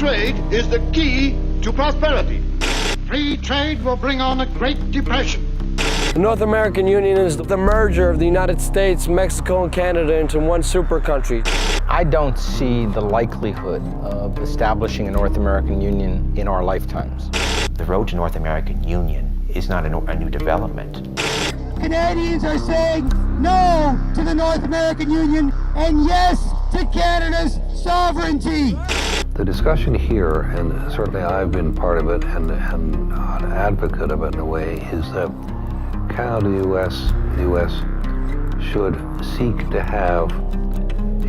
trade is the key to prosperity. Free trade will bring on a Great Depression. The North American Union is the merger of the United States, Mexico, and Canada into one super country. I don't see the likelihood of establishing a North American Union in our lifetimes. The road to North American Union is not a new development. Canadians are saying no to the North American Union and yes to Canada's sovereignty. The discussion here, and certainly I've been part of it and an advocate of it in a way, is that Canada, the U.S. should seek to have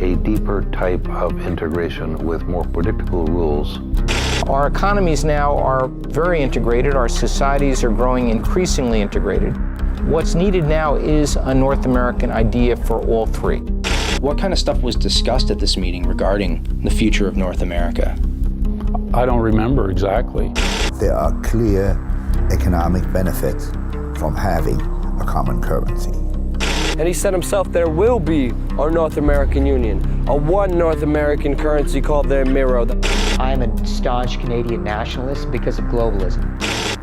a deeper type of integration with more predictable rules. Our economies now are very integrated. Our societies are growing increasingly integrated. What's needed now is a North American idea for all three. What kind of stuff was discussed at this meeting regarding the future of North America? I don't remember exactly. There are clear economic benefits from having a common currency. And he said himself there will be a North American Union, a one North American currency called the Miro. I am a staunch Canadian nationalist because of globalism.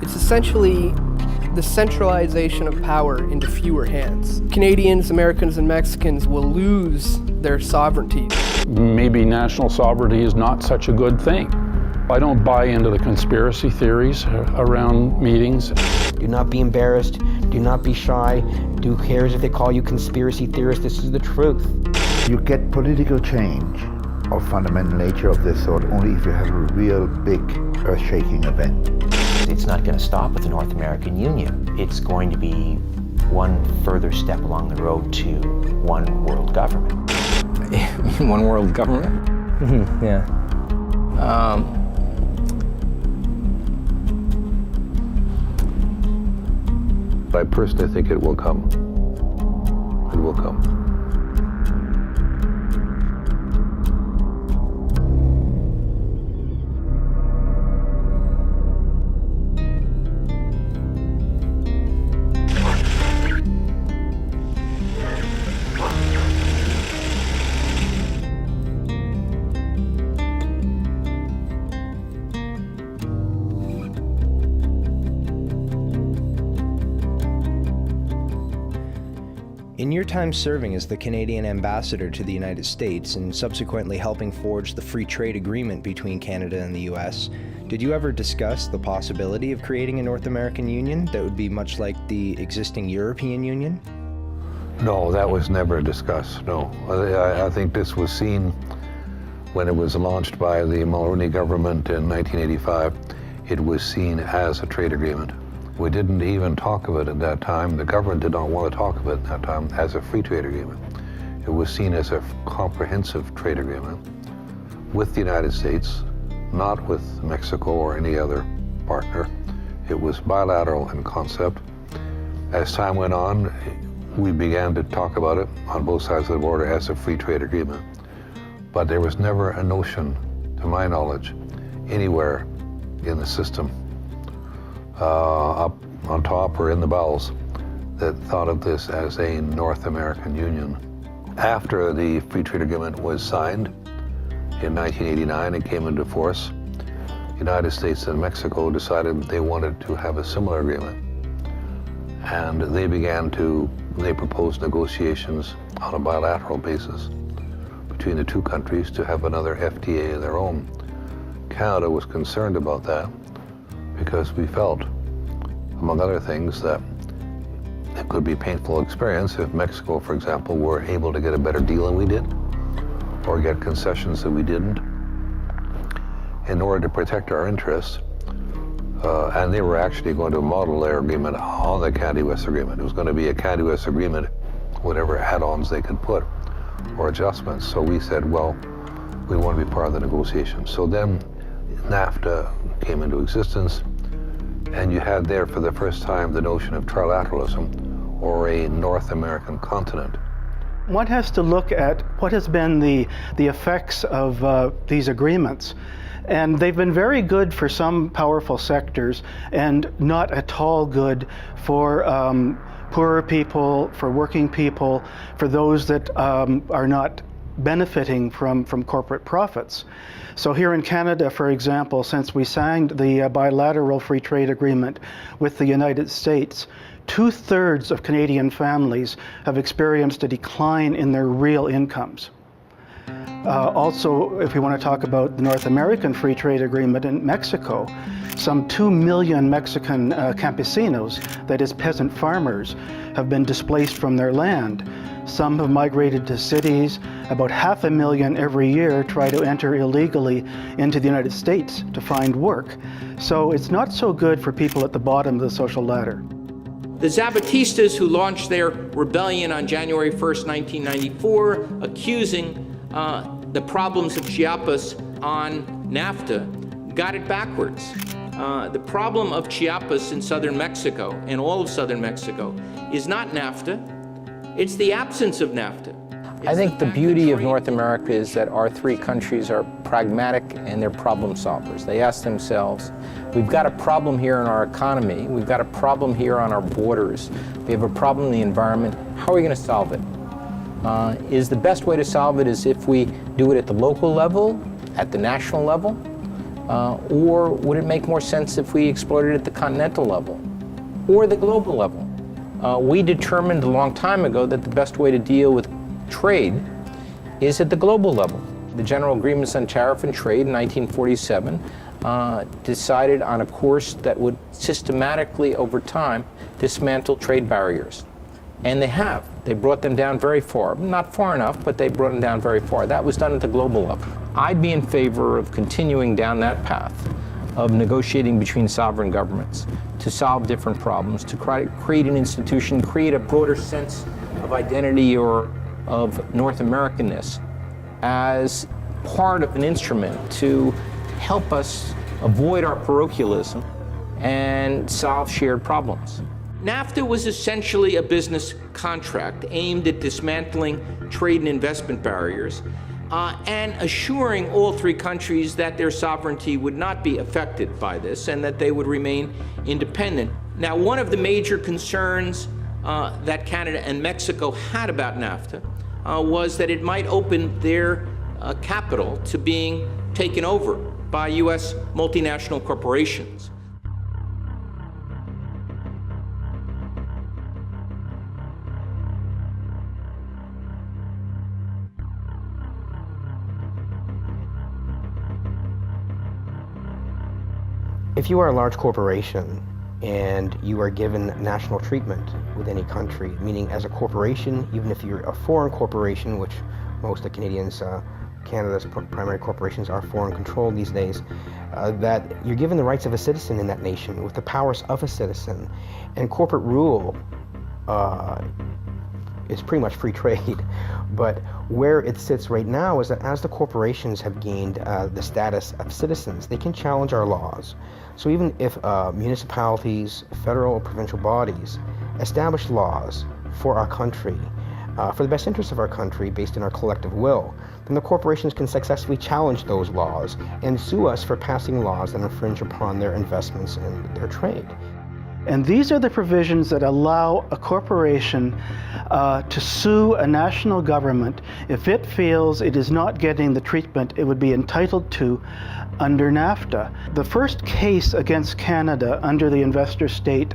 It's essentially the centralization of power into fewer hands. Canadians, Americans, and Mexicans will lose their sovereignty. Maybe national sovereignty is not such a good thing. I don't buy into the conspiracy theories around meetings. Do not be embarrassed. Do not be shy. Who cares if they call you conspiracy theorists? This is the truth. You get political change of fundamental nature of this sort only if you have a real big earth-shaking event. It's not going to stop with the North American Union. It's going to be one further step along the road to one world government. One world government? Yeah. I personally think it will come. It will come. In your time serving as the Canadian ambassador to the United States and subsequently helping forge the free trade agreement between Canada and the U.S., did you ever discuss the possibility of creating a North American Union that would be much like the existing European Union? No, that was never discussed, no. I think this was seen when it was launched by the Mulroney government in 1985. It was seen as a trade agreement. We didn't even talk of it at that time. The government did not want to talk of it at that time as a free trade agreement. It was seen as a comprehensive trade agreement with the United States, not with Mexico or any other partner. It was bilateral in concept. As time went on, we began to talk about it on both sides of the border as a free trade agreement. But there was never a notion, to my knowledge, anywhere in the system up on top or in the bowels that thought of this as a North American Union. After the free trade agreement was signed in 1989 and came into force, the United States and Mexico decided they wanted to have a similar agreement. And they proposed negotiations on a bilateral basis between the two countries to have another FTA of their own. Canada was concerned about that because we felt, among other things, that it could be a painful experience if Mexico, for example, were able to get a better deal than we did, or get concessions that we didn't, in order to protect our interests. And they were actually going to model their agreement on the Canada-US agreement. It was going to be a Canada-US agreement, whatever add-ons they could put, or adjustments. So we said, well, we want to be part of the negotiation. So then NAFTA came into existence, and you had there for the first time the notion of trilateralism, or a North American continent. One has to look at what has been the effects of these agreements. And they've been very good for some powerful sectors and not at all good for poorer people, for working people, for those that are not benefiting from corporate profits. So here in Canada, for example, since we signed the bilateral free trade agreement with the United States, 2/3 of Canadian families have experienced a decline in their real incomes. Also, if we want to talk about the North American Free Trade Agreement in Mexico, some 2 million Mexican campesinos, that is peasant farmers, have been displaced from their land. Some have migrated to cities. About 500,000 every year try to enter illegally into the United States to find work. So it's not so good for people at the bottom of the social ladder. The Zapatistas, who launched their rebellion on January 1st, 1994, accusing the problems of Chiapas on NAFTA, got it backwards. The problem of Chiapas in southern Mexico, and all of southern Mexico, is not NAFTA, it's the absence of NAFTA. I think the beauty of North America is that our three countries are pragmatic and they're problem solvers. They ask themselves, we've got a problem here in our economy, we've got a problem here on our borders, we have a problem in the environment, how are we going to solve it? Is the best way to solve it is if we do it at the local level, at the national level, or would it make more sense if we explored it at the continental level or the global level? We determined a long time ago that the best way to deal with trade is at the global level. The General Agreements on Tariff and Trade in 1947 decided on a course that would systematically, over time, dismantle trade barriers. And they have. They brought them down very far. Not far enough, but they brought them down very far. That was done at the global level. I'd be in favor of continuing down that path of negotiating between sovereign governments to solve different problems, to create an institution, create a broader sense of identity or of North Americanness as part of an instrument to help us avoid our parochialism and solve shared problems. NAFTA was essentially a business contract aimed at dismantling trade and investment barriers and assuring all three countries that their sovereignty would not be affected by this and that they would remain independent. Now, one of the major concerns that Canada and Mexico had about NAFTA was that it might open their capital to being taken over by U.S. multinational corporations. If you are a large corporation and you are given national treatment with any country, meaning as a corporation, even if you're a foreign corporation, which most of Canadians, Canada's primary corporations are foreign controlled these days, that you're given the rights of a citizen in that nation with the powers of a citizen. And corporate rule is pretty much free trade. But where it sits right now is that as the corporations have gained the status of citizens, they can challenge our laws. So even if municipalities, federal or provincial bodies establish laws for our country, for the best interests of our country based on our collective will, then the corporations can successfully challenge those laws and sue us for passing laws that infringe upon their investments and their trade. And these are the provisions that allow a corporation to sue a national government if it feels it is not getting the treatment it would be entitled to under NAFTA. The first case against Canada under the investor state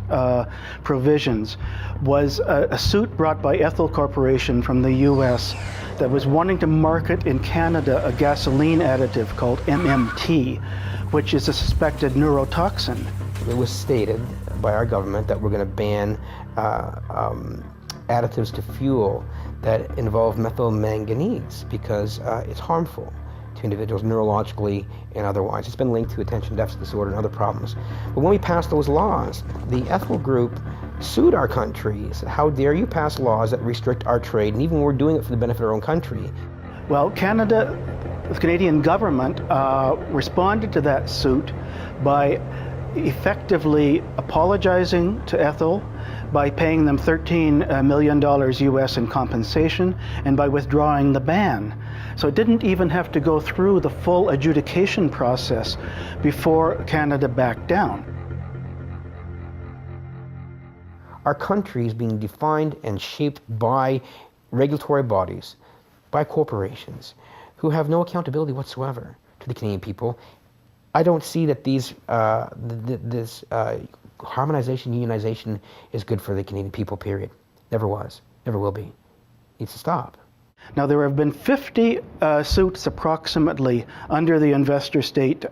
provisions was a suit brought by Ethel Corporation from the US that was wanting to market in Canada a gasoline additive called MMT, which is a suspected neurotoxin. It was stated by our government that we're going to ban additives to fuel that involve methylmanganese because it's harmful to individuals neurologically and otherwise. It's been linked to attention deficit disorder and other problems. But when we passed those laws, the Ethel Group sued our country. Said, how dare you pass laws that restrict our trade, and even we're doing it for the benefit of our own country. Well, Canada, the Canadian government responded to that suit by effectively apologizing to Ethel, by paying them $13 million US in compensation, and by withdrawing the ban. So it didn't even have to go through the full adjudication process before Canada backed down. Our country is being defined and shaped by regulatory bodies by corporations who have no accountability whatsoever to the Canadian people. I don't see that this harmonization, unionization is good for the Canadian people, period. Never was, never will be. It needs to stop. Now, there have been 50 suits approximately under the investor state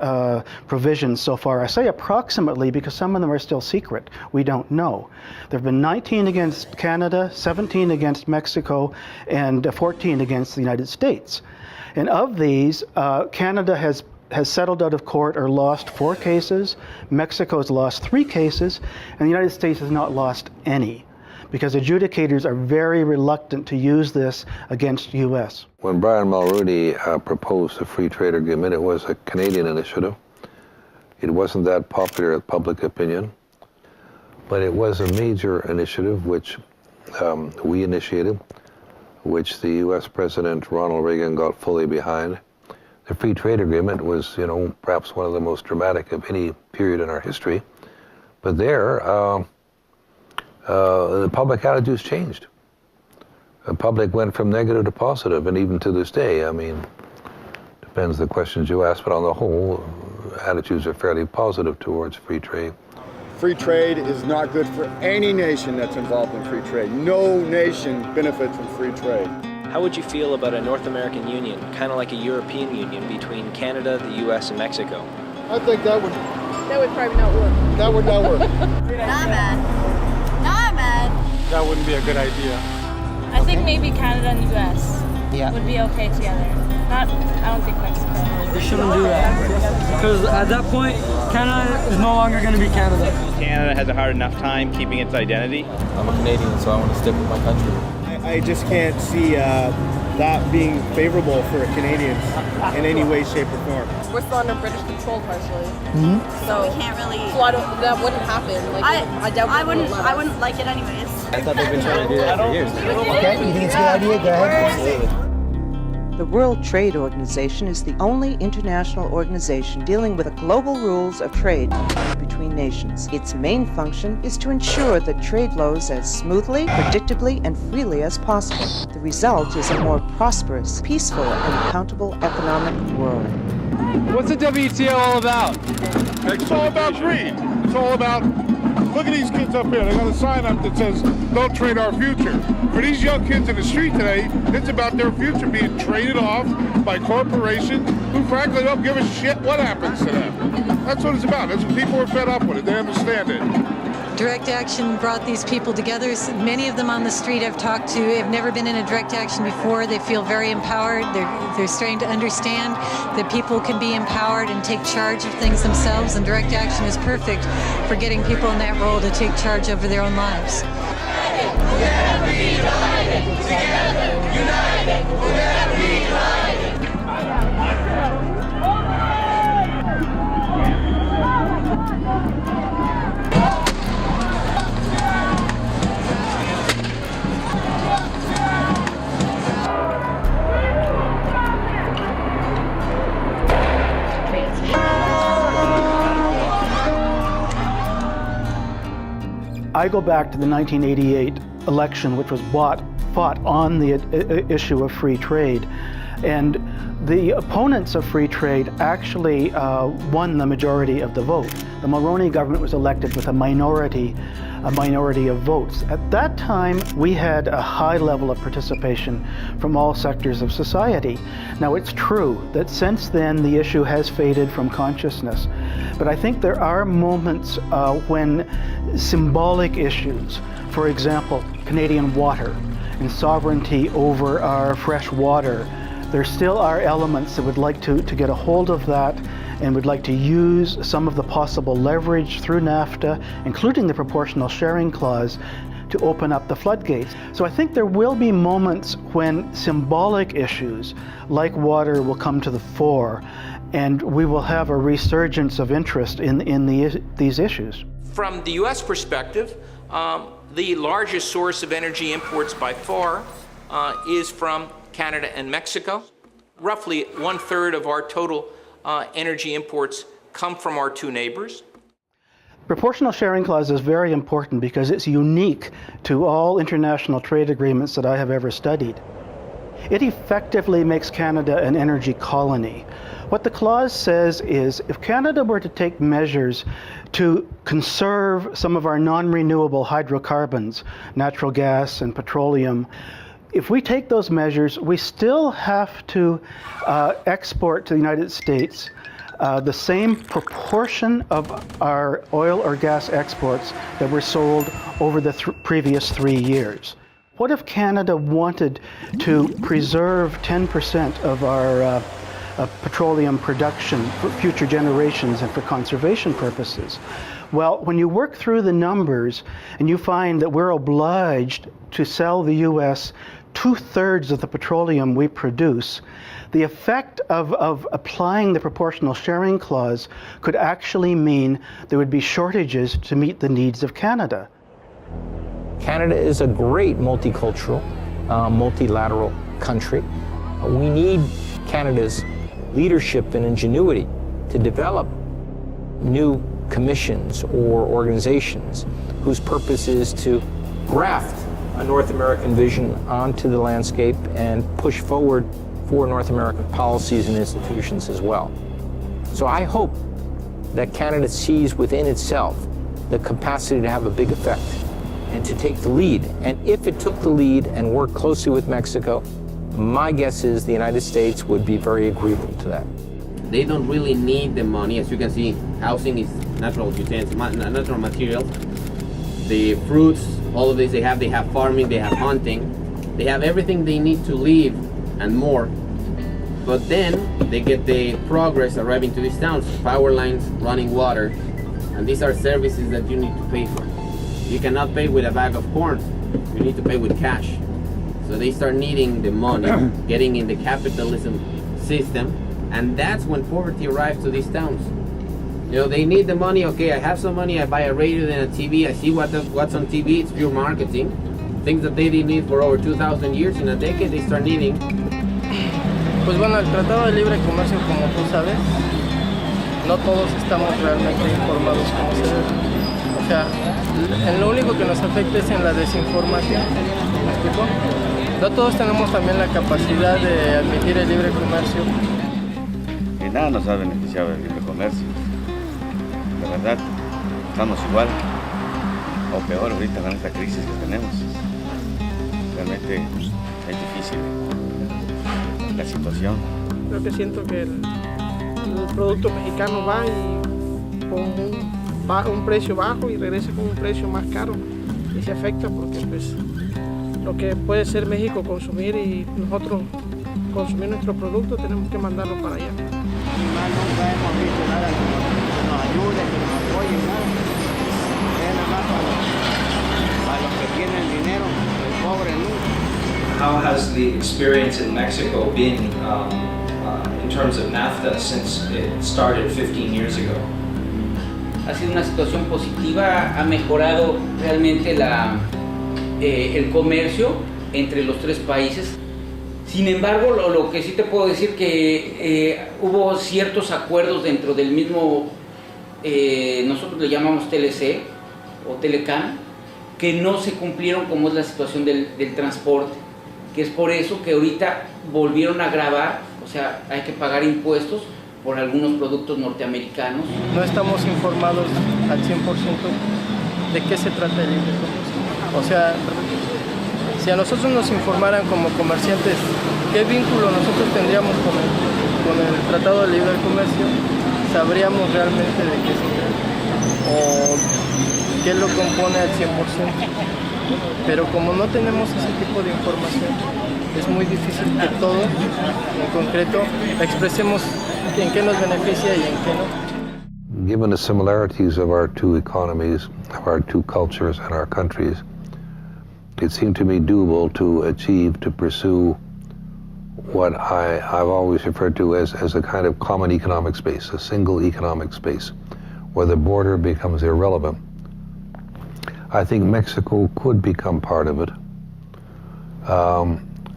provisions so far. I say approximately because some of them are still secret. We don't know. There have been 19 against Canada, 17 against Mexico, and 14 against the United States. And of these, Canada has settled out of court or lost 4 cases, Mexico has lost 3 cases, and the United States has not lost any, because adjudicators are very reluctant to use this against U.S. When Bryan Mulroney proposed the free trade agreement, it was a Canadian initiative. It wasn't that popular with public opinion, but it was a major initiative which we initiated, which the U.S. President Ronald Reagan got fully behind. The free trade agreement was, perhaps one of the most dramatic of any period in our history. But there, the public attitudes changed. The public went from negative to positive, and even to this day, depends the questions you ask, but on the whole, attitudes are fairly positive towards free trade. Free trade is not good for any nation that's involved in free trade. No nation benefits from free trade. How would you feel about a North American Union, kind of like a European Union between Canada, the U.S., and Mexico? I think that would probably not work. That would not work. Nah, man. That wouldn't be a good idea. I think maybe Canada and the U.S. would be okay together. I don't think Mexico. They shouldn't do that, because at that point, Canada is no longer going to be Canada. Canada has a hard enough time keeping its identity. I'm a Canadian, so I want to stick with my country. I just can't see that being favorable for Canadians in any way, shape, or form. We're still under British control partially, so we can't really. So that wouldn't happen. I wouldn't like it anyways. I thought they've been trying to do that for years. Okay, you think it's a good idea? Go ahead. The World Trade Organization is the only international organization dealing with the global rules of trade between nations. Its main function is to ensure that trade flows as smoothly, predictably, and freely as possible. The result is a more prosperous, peaceful, and accountable economic world. What's the WTO all about? It's all about greed. It's all about, look at these kids up here. They got a sign up that says, don't trade our future. For these young kids in the street today, it's about their future being traded off by corporations who frankly don't give a shit what happens to them. That's what it's about. That's what people are fed up with it. They understand it. Direct action brought these people together. Many of them on the street I've talked to have never been in a direct action before. They feel very empowered. They're starting to understand that people can be empowered and take charge of things themselves, and direct action is perfect for getting people in that role to take charge over their own lives. We'll never be divided. Together, united, we'll never be divided. I go back to the 1988 election, which was fought on the issue of free trade. And the opponents of free trade actually won the majority of the vote. The Mulroney government was elected with a minority of votes. At that time, we had a high level of participation from all sectors of society. Now, it's true that since then, the issue has faded from consciousness. But I think there are moments when symbolic issues, for example, Canadian water and sovereignty over our fresh water, there still are elements that would like to get a hold of that and would like to use some of the possible leverage through NAFTA, including the proportional sharing clause, to open up the floodgates. So I think there will be moments when symbolic issues like water will come to the fore, and we will have a resurgence of interest in these issues. From the U.S. perspective, the largest source of energy imports by far is from Canada and Mexico. Roughly 1/3 of our total energy imports come from our two neighbors. Proportional sharing clause is very important because it's unique to all international trade agreements that I have ever studied. It effectively makes Canada an energy colony. What the clause says is if Canada were to take measures to conserve some of our non-renewable hydrocarbons, natural gas and petroleum, if we take those measures, we still have to export to the United States the same proportion of our oil or gas exports that were sold over the previous 3 years. What if Canada wanted to preserve 10% of our petroleum production for future generations and for conservation purposes? Well, when you work through the numbers and you find that we're obliged to sell the U.S. 2/3 of the petroleum we produce, the effect of applying the proportional sharing clause could actually mean there would be shortages to meet the needs of Canada. Canada is a great multicultural, multilateral country. We need Canada's leadership and ingenuity to develop new commissions or organizations whose purpose is to graft a North American vision onto the landscape and push forward for North American policies and institutions as well. So I hope that Canada sees within itself the capacity to have a big effect and to take the lead. And if it took the lead and worked closely with Mexico, my guess is the United States would be very agreeable to that. They don't really need the money. As you can see, housing is natural natural materials. The fruits, all of this they have farming, they have hunting, they have everything they need to live and more. But then they get the progress arriving to these towns, power lines, running water, and these are services that you need to pay for. You cannot pay with a bag of corn, you need to pay with cash. So they start needing the money, getting in the capitalism system, and that's when poverty arrives to these towns. You know, they need the money. Okay, I have some money, I buy a radio and a TV, I see what's on TV, it's pure marketing. Things that they didn't need for over 2,000 years, in a decade they start needing. Pues bueno, el Tratado de Libre Comercio, como tú sabes, no todos estamos realmente informados como se debe. O sea, en lo único que nos afecta es en la desinformación. ¿Me explico? No todos tenemos también la capacidad de admitir el libre comercio. Que nada nos ha beneficiado el libre comercio. La verdad, estamos igual o peor ahorita con esta crisis que tenemos. Realmente es difícil la situación. Creo que siento que el producto mexicano va y con un precio bajo y regresa con un precio más caro y se afecta porque pues lo que puede ser México consumir y nosotros consumir nuestro producto tenemos que mandarlo para allá. Nunca hemos visto nada que nos ayude, que nos apoye, nada. Es nada más para los que tienen dinero, el pobre nunca. How has the experience in Mexico been in terms of NAFTA since it started 15 years ago? Ha sido una situación positiva, ha mejorado realmente el comercio entre los tres países. Sin embargo, lo que sí te puedo decir que hubo ciertos acuerdos dentro del mismo, nosotros le llamamos TLC o Telecam, que no se cumplieron como es la situación del transporte, que es por eso que ahorita volvieron a gravar, o sea, hay que pagar impuestos por algunos productos norteamericanos. No estamos informados al 100% de qué se trata el libre comercio. O sea, si a nosotros nos informaran como comerciantes qué vínculo nosotros tendríamos con el Tratado de Libre Comercio, sabríamos realmente de qué se trata o qué lo compone al 100%. Pero como no tenemos ese tipo de información, es muy difícil que todo, en concreto, expresemos en qué nos beneficia y en qué no. Given the similarities of our two economies, of our two cultures and our countries, it seemed to me doable to pursue what I've always referred to as a kind of common economic space, a single economic space, where the border becomes irrelevant. I think Mexico could become part of it,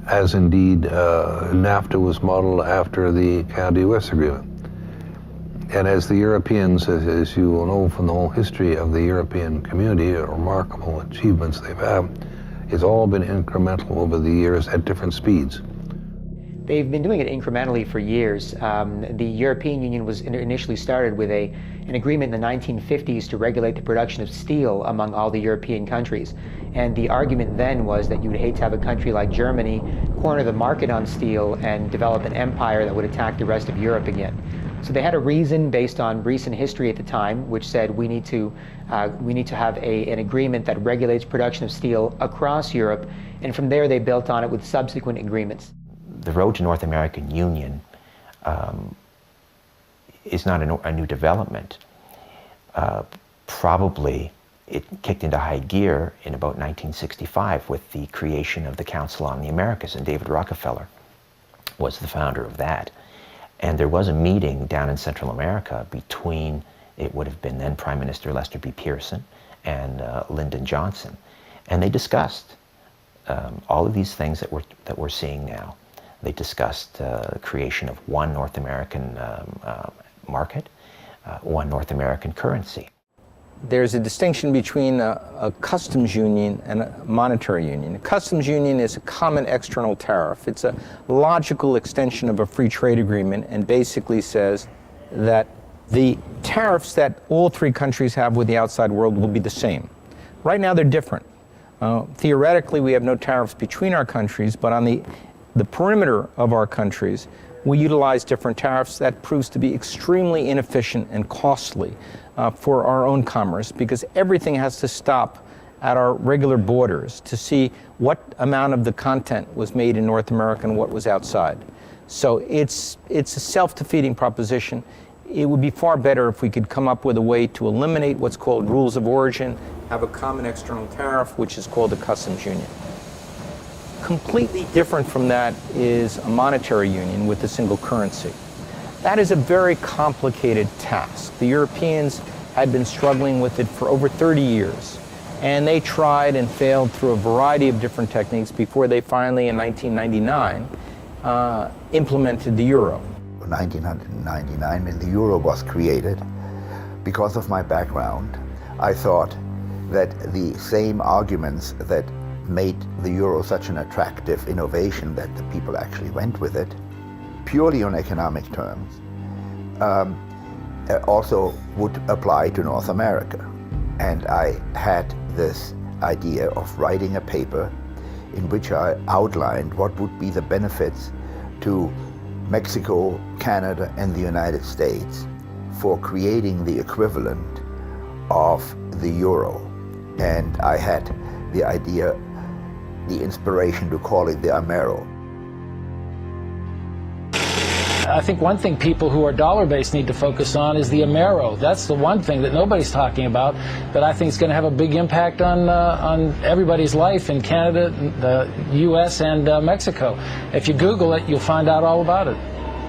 as indeed NAFTA was modeled after the Canada-US agreement. And as the Europeans, as you will know from the whole history of the European community, remarkable achievements they've had, it's all been incremental over the years at different speeds. They've been doing it incrementally for years. The European Union was initially started with an agreement in the 1950s to regulate the production of steel among all the European countries. And the argument then was that you would hate to have a country like Germany corner the market on steel and develop an empire that would attack the rest of Europe again. So they had a reason based on recent history at the time, which said we need to have an agreement that regulates production of steel across Europe, and from there they built on it with subsequent agreements. The road to North American Union is not a new development. Probably it kicked into high gear in about 1965 with the creation of the Council on the Americas, and David Rockefeller was the founder of that. And there was a meeting down in Central America between, it would have been then Prime Minister Lester B. Pearson and Lyndon Johnson, and they discussed all of these things that we're seeing now. They discussed the creation of one North American market, one North American currency. There's a distinction between a customs union and a monetary union. A customs union is a common external tariff. It's a logical extension of a free trade agreement and basically says that the tariffs that all three countries have with the outside world will be the same. Right now they're different. Theoretically, we have no tariffs between our countries, but on the perimeter of our countries, we utilize different tariffs. That proves to be extremely inefficient and costly for our own commerce, because everything has to stop at our regular borders to see what amount of the content was made in North America and what was outside. So it's a self-defeating proposition. It would be far better if we could come up with a way to eliminate what's called rules of origin, have a common external tariff, which is called a customs union. Completely different from that is a monetary union with a single currency. That is a very complicated task. The Europeans had been struggling with it for over 30 years, and they tried and failed through a variety of different techniques before they finally, in 1999, implemented the euro. In 1999, when the euro was created, because of my background, I thought that the same arguments that made the euro such an attractive innovation that the people actually went with it, purely on economic terms, also would apply to North America. And I had this idea of writing a paper in which I outlined what would be the benefits to Mexico, Canada, and the United States for creating the equivalent of the euro. And I had the idea, the inspiration to call it the Amero. I think one thing people who are dollar-based need to focus on is the Amero. That's the one thing that nobody's talking about that I think is going to have a big impact on everybody's life in Canada, the U.S., and Mexico. If you Google it, you'll find out all about it.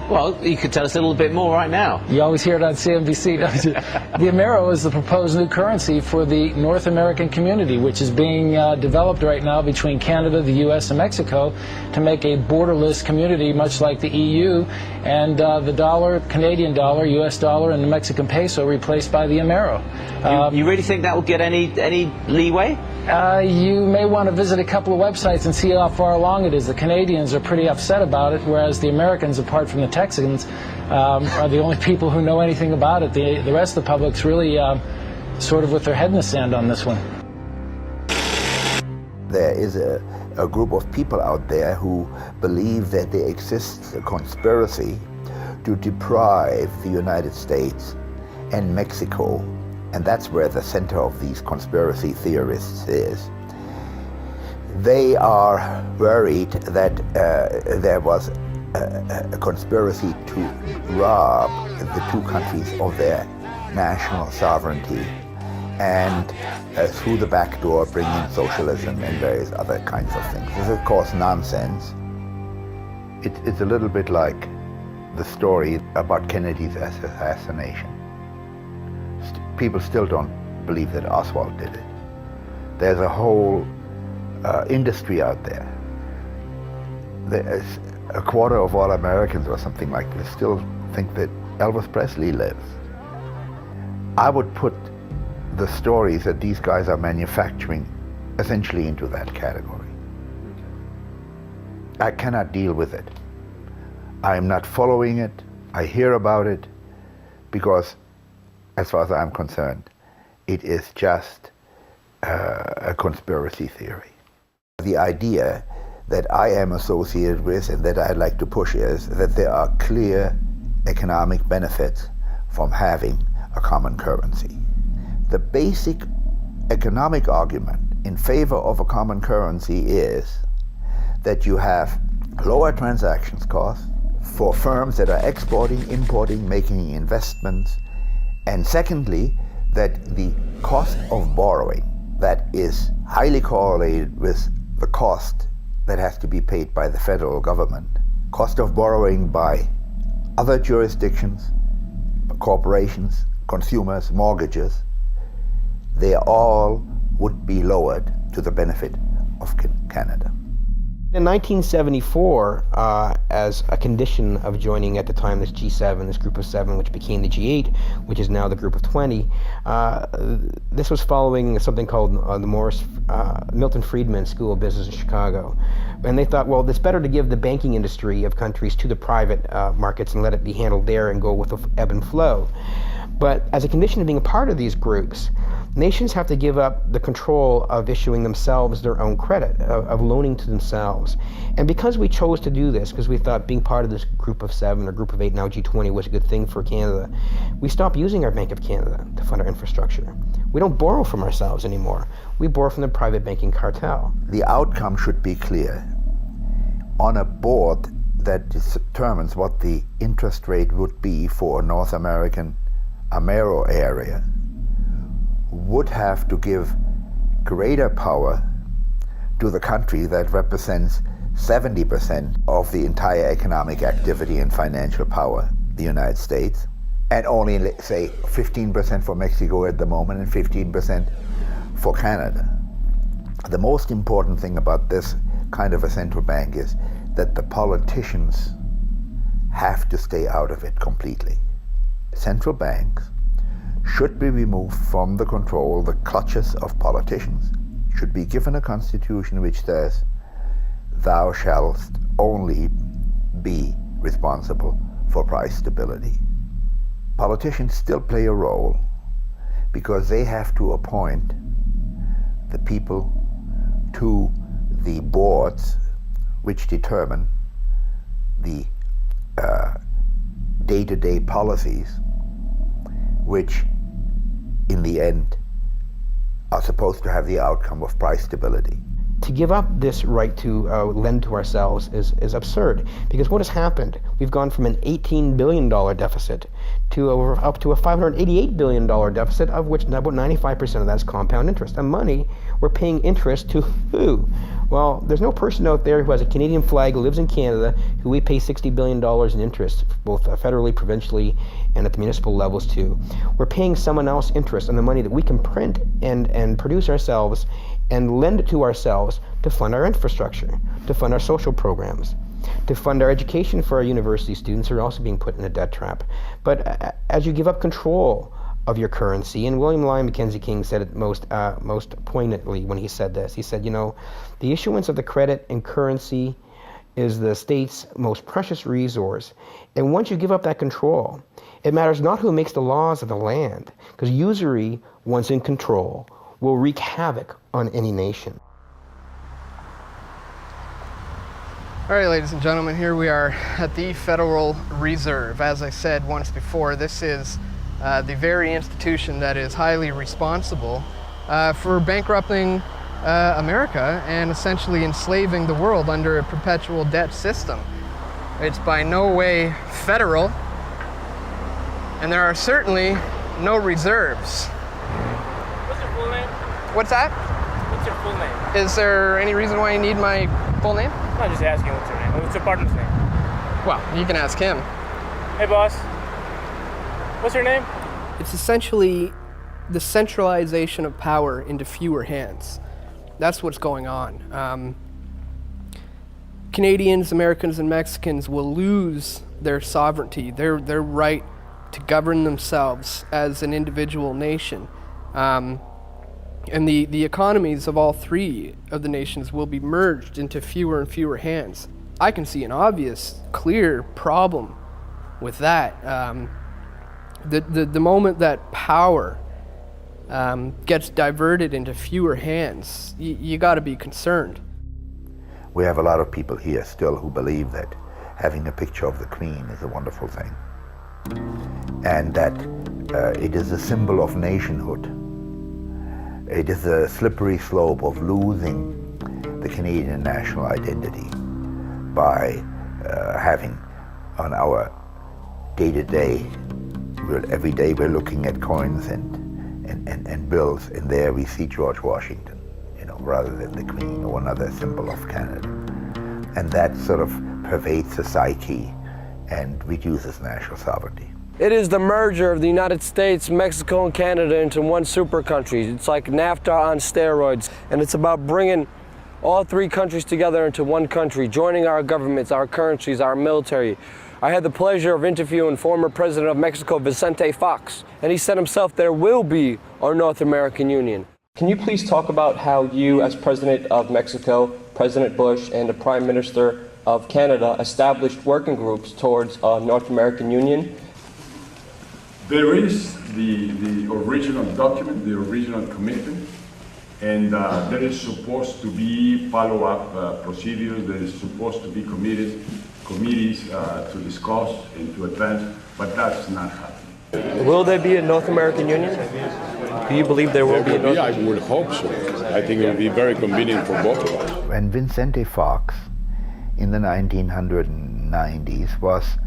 Well, you could tell us a little bit more right now. You always hear it on CNBC, don't you? The Amero is the proposed new currency for the North American community, which is being developed right now between Canada, the U.S., and Mexico to make a borderless community, much like the EU, and the dollar, Canadian dollar, U.S. dollar, and the Mexican peso replaced by the Amero. You really think that will get any leeway? You may want to visit a couple of websites and see how far along it is. The Canadians are pretty upset about it, whereas the Americans, apart from the Texans, are the only people who know anything about it. The rest of the public's really sort of with their head in the sand on this one. There is a group of people out there who believe that there exists a conspiracy to deprive the United States and Mexico, and that's where the center of these conspiracy theorists is. They are worried that there was a conspiracy to rob the two countries of their national sovereignty and through the back door bring in socialism and various other kinds of things. This is, of course, nonsense. It's a little bit like the story about Kennedy's assassination. People still don't believe that Oswald did it. There's a whole industry out there. There's a quarter of all Americans or something like this still think that Elvis Presley lives. I would put the stories that these guys are manufacturing essentially into that category. I cannot deal with it. I'm not following it. I hear about it because, as far as I'm concerned, it is just a conspiracy theory. The idea that I am associated with and that I'd like to push is that there are clear economic benefits from having a common currency. The basic economic argument in favor of a common currency is that you have lower transactions costs for firms that are exporting, importing, making investments, and secondly, that the cost of borrowing that is highly correlated with the cost that has to be paid by the federal government, cost of borrowing by other jurisdictions, corporations, consumers, mortgages, they all would be lowered to the benefit of Canada. In 1974, as a condition of joining at the time this G7, this group of 7, which became the G8, which is now the group of 20, this was following something called the Milton Friedman School of Business in Chicago. And they thought, well, it's better to give the banking industry of countries to the private markets and let it be handled there and go with the ebb and flow. But as a condition of being a part of these groups, nations have to give up the control of issuing themselves their own credit, of loaning to themselves. And because we chose to do this, because we thought being part of this group of 7 or group of 8, now G20, was a good thing for Canada, we stopped using our Bank of Canada to fund our infrastructure. We don't borrow from ourselves anymore. We borrow from the private banking cartel. The outcome should be clear. On a board that determines what the interest rate would be for a North American Amero area, would have to give greater power to the country that represents 70% of the entire economic activity and financial power, the United States, and only, let's say, 15% for Mexico at the moment and 15% for Canada. The most important thing about this kind of a central bank is that the politicians have to stay out of it completely. Central banks should be removed from the control, the clutches of politicians, should be given a constitution which says, thou shalt only be responsible for price stability. Politicians still play a role because they have to appoint the people to the boards which determine the day-to-day policies which in the end are supposed to have the outcome of price stability. To give up this right to lend to ourselves is absurd, because what has happened? We've gone from an $18 billion deficit to up to a $588 billion deficit, of which about 95% of that is compound interest. And money, we're paying interest to who? Well, there's no person out there who has a Canadian flag, who lives in Canada, who we pay $60 billion in interest, both federally, provincially, and at the municipal levels too. We're paying someone else interest on the money that we can print and produce ourselves and lend it to ourselves to fund our infrastructure, to fund our social programs, to fund our education for our university students who are also being put in a debt trap. But as you give up control of your currency, and William Lyon Mackenzie King said it most poignantly when he said this. He said, you know, the issuance of the credit and currency is the state's most precious resource. And once you give up that control, it matters not who makes the laws of the land, because usury, once in control, will wreak havoc on any nation. All right, ladies and gentlemen, here we are at the Federal Reserve. As I said once before, this is the very institution that is highly responsible for bankrupting America and essentially enslaving the world under a perpetual debt system. It's by no way federal, and there are certainly no reserves. What's your full name? What's that? What's your full name? Is there any reason why you need my full name? I'm just asking what's your name. What's your partner's name? Well, you can ask him. Hey, boss. What's your name? It's essentially the centralization of power into fewer hands. That's what's going on. Canadians, Americans, and Mexicans will lose their sovereignty, their right to govern themselves as an individual nation. And the economies of all three of the nations will be merged into fewer and fewer hands. I can see an obvious, clear problem with that. The moment that power gets diverted into fewer hands, you got to be concerned. We have a lot of people here still who believe that having a picture of the Queen is a wonderful thing, and that it is a symbol of nationhood. It is a slippery slope of losing the Canadian national identity by having on our day-to-day, every day we're looking at coins and bills, and there we see George Washington, rather than the Queen or another symbol of Canada. And that sort of pervades the psyche and reduces national sovereignty. It is the merger of the United States, Mexico, and Canada into one super country. It's like NAFTA on steroids, and it's about bringing all three countries together into one country, joining our governments, our currencies, our military. I had the pleasure of interviewing former President of Mexico, Vicente Fox, and he said himself, there will be a North American Union. Can you please talk about how you, as President of Mexico, President Bush, and the Prime Minister of Canada established working groups towards a North American Union? There is the original document, the original commitment, and there is supposed to be follow-up procedures. There is supposed to be committees to discuss and to advance, but that's not happening. Will there be a North American Union? Do you believe there will be a North American Union? I would hope so. I think it would be very convenient for both of us. When Vicente Fox in the 1990s was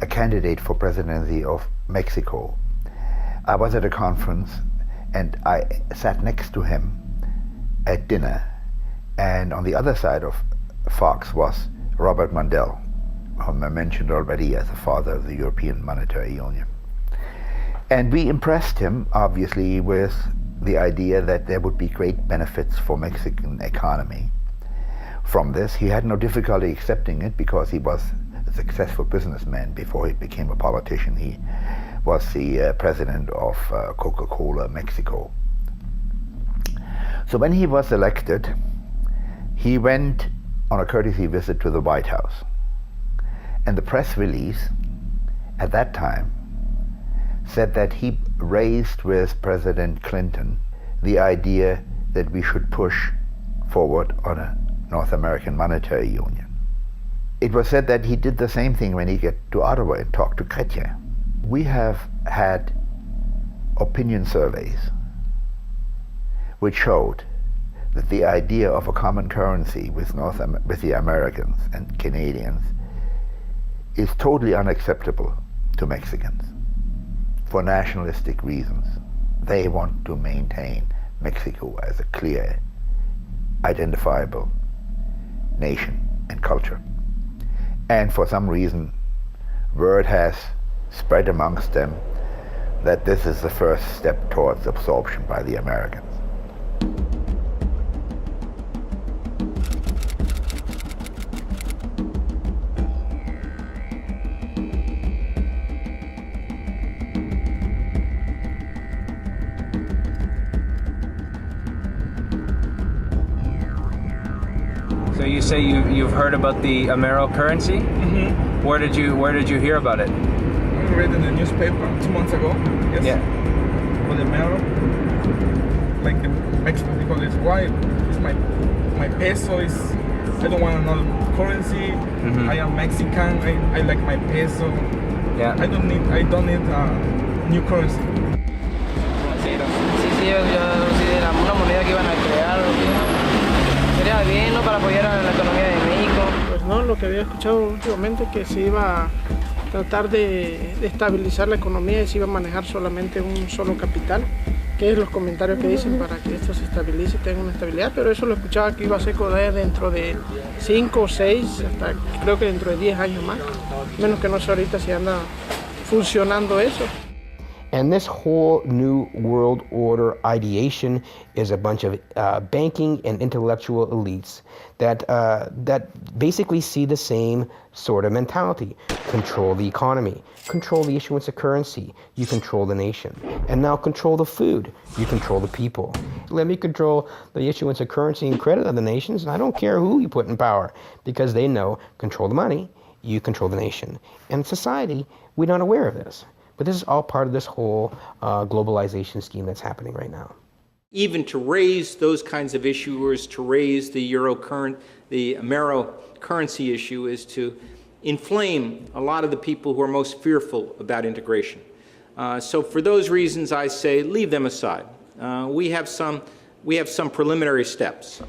a candidate for presidency of Mexico, I was at a conference and I sat next to him at dinner, and on the other side of Fox was Robert Mundell, whom I mentioned already as the father of the European Monetary Union. And we impressed him, obviously, with the idea that there would be great benefits for Mexican economy from this. He had no difficulty accepting it because he was a successful businessman before he became a politician. He was the president of Coca-Cola Mexico. So when he was elected, he went on a courtesy visit to the White House. And the press release at that time said that he raised with President Clinton the idea that we should push forward on a North American monetary union. It was said that he did the same thing when he got to Ottawa and talked to Chrétien. We have had opinion surveys which showed that the idea of a common currency with the Americans and Canadians is totally unacceptable to Mexicans for nationalistic reasons. They want to maintain Mexico as a clear, identifiable nation and culture. And for some reason, word has spread amongst them that this is the first step towards absorption by the Americans. So you say you've heard about the Amero currency? Mm-hmm. Where did you hear about it? I read in the newspaper 2 months ago. Yes. Yeah. For the Amero, like the Mexican people is why is my peso is. I don't want another currency. Mm-hmm. I am Mexican. I like my peso. Yeah. I don't need new currency. Sí, era una moneda que iban a crear. Sería bien, ¿no? Para apoyar a la economía de México. Pues no, lo que había escuchado últimamente que se iba a tratar de estabilizar la economía y se iba a manejar solamente un solo capital, que es los comentarios que dicen para que esto se estabilice y tenga una estabilidad, pero eso lo escuchaba que iba a ser dentro de 5 o 6, hasta creo que dentro de 10 años más, menos que no sé ahorita si anda funcionando eso. And this whole new world order ideation is a bunch of banking and intellectual elites that basically see the same sort of mentality. Control the economy, control the issuance of currency, you control the nation. And now control the food, you control the people. let me control the issuance of currency and credit of the nations, and I don't care who you put in power, because they know, control the money, you control the nation. And society, we're not aware of this. But this is all part of this whole globalization scheme that's happening right now. Even to raise those kinds of issuers, to raise the Amero currency issue, is to inflame a lot of the people who are most fearful about integration. So for those reasons, I say leave them aside. We have some preliminary steps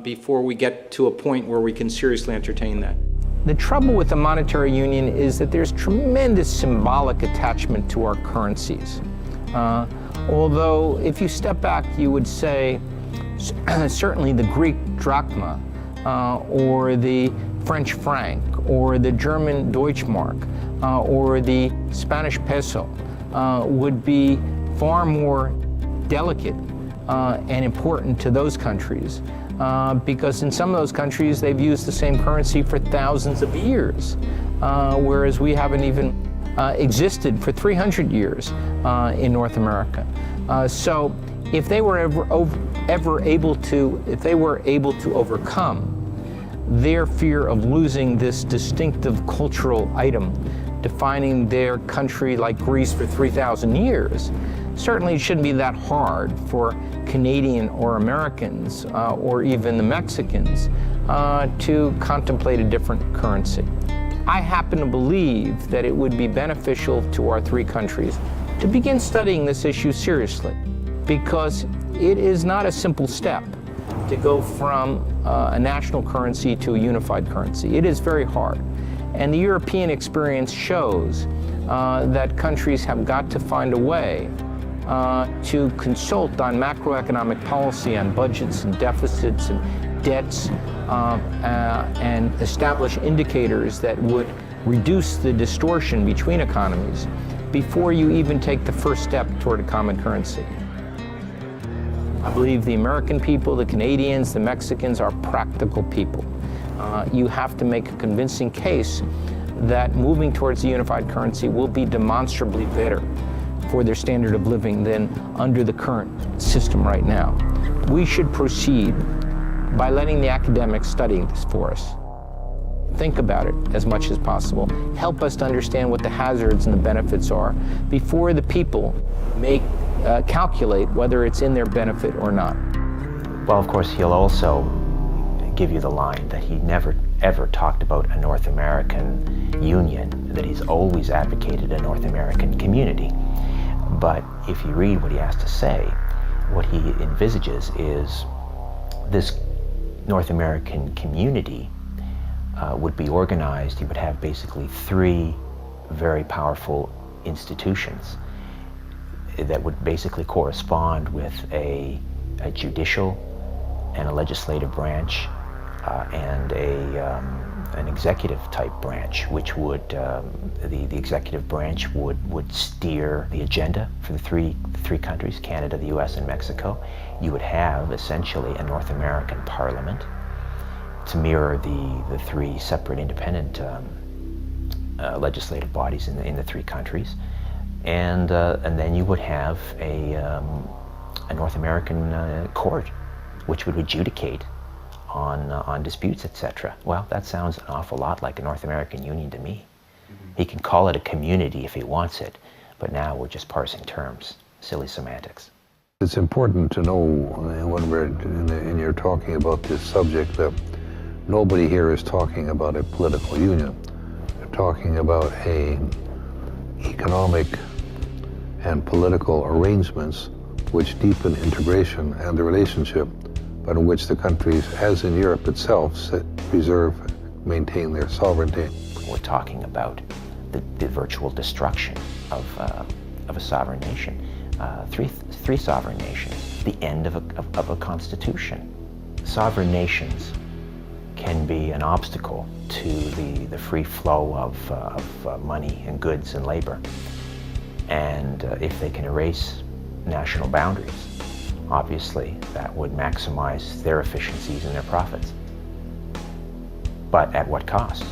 before we get to a point where we can seriously entertain that. The trouble with the monetary union is that there's tremendous symbolic attachment to our currencies. Although if you step back, you would say certainly the Greek drachma or the French franc or the German Deutschmark or the Spanish peso would be far more delicate and important to those countries because in some of those countries they've used the same currency for thousands of years, whereas we haven't even existed for 300 years in North America. So if they were ever able to overcome their fear of losing this distinctive cultural item defining their country like Greece for 3,000 years, certainly it shouldn't be that hard for Canadian or Americans or even the Mexicans to contemplate a different currency. I happen to believe that it would be beneficial to our three countries to begin studying this issue seriously, because it is not a simple step to go from a national currency to a unified currency. It is very hard. And the European experience shows that countries have got to find a way to consult on macroeconomic policy, on budgets and deficits and debts, and establish indicators that would reduce the distortion between economies before you even take the first step toward a common currency. I believe the American people, the Canadians, the Mexicans are practical people. You have to make a convincing case that moving towards a unified currency will be demonstrably better for their standard of living than under the current system right now. We should proceed by letting the academics study this for us. Think about it as much as possible. Help us to understand what the hazards and the benefits are before the people calculate whether it's in their benefit or not. Well, of course, he'll also give you the line that he never ever talked about a North American union, that he's always advocated a North American community. But if you read what he has to say, what he envisages is this North American community would be organized. He would have basically three very powerful institutions that would basically correspond with a judicial and a legislative branch and an executive type branch, which would the executive branch would steer the agenda for the three countries, Canada, the US, and Mexico. You would have essentially a North American parliament to mirror the three separate independent legislative bodies in the three countries, and then you would have a North American court, which would adjudicate on disputes, etc. Well, that sounds an awful lot like a North American Union to me. He can call it a community if he wants it, but now we're just parsing terms, silly semantics. It's important to know when you're talking about this subject that nobody here is talking about a political union. They're talking about economic and political arrangements which deepen integration and the relationship, but in which the countries, as in Europe itself, maintain their sovereignty. We're talking about the virtual destruction of a sovereign nation, three sovereign nations, the end of a constitution. Sovereign nations can be an obstacle to the free flow of money and goods and labor. And if they can erase national boundaries, obviously that would maximize their efficiencies and their profits. But at what cost?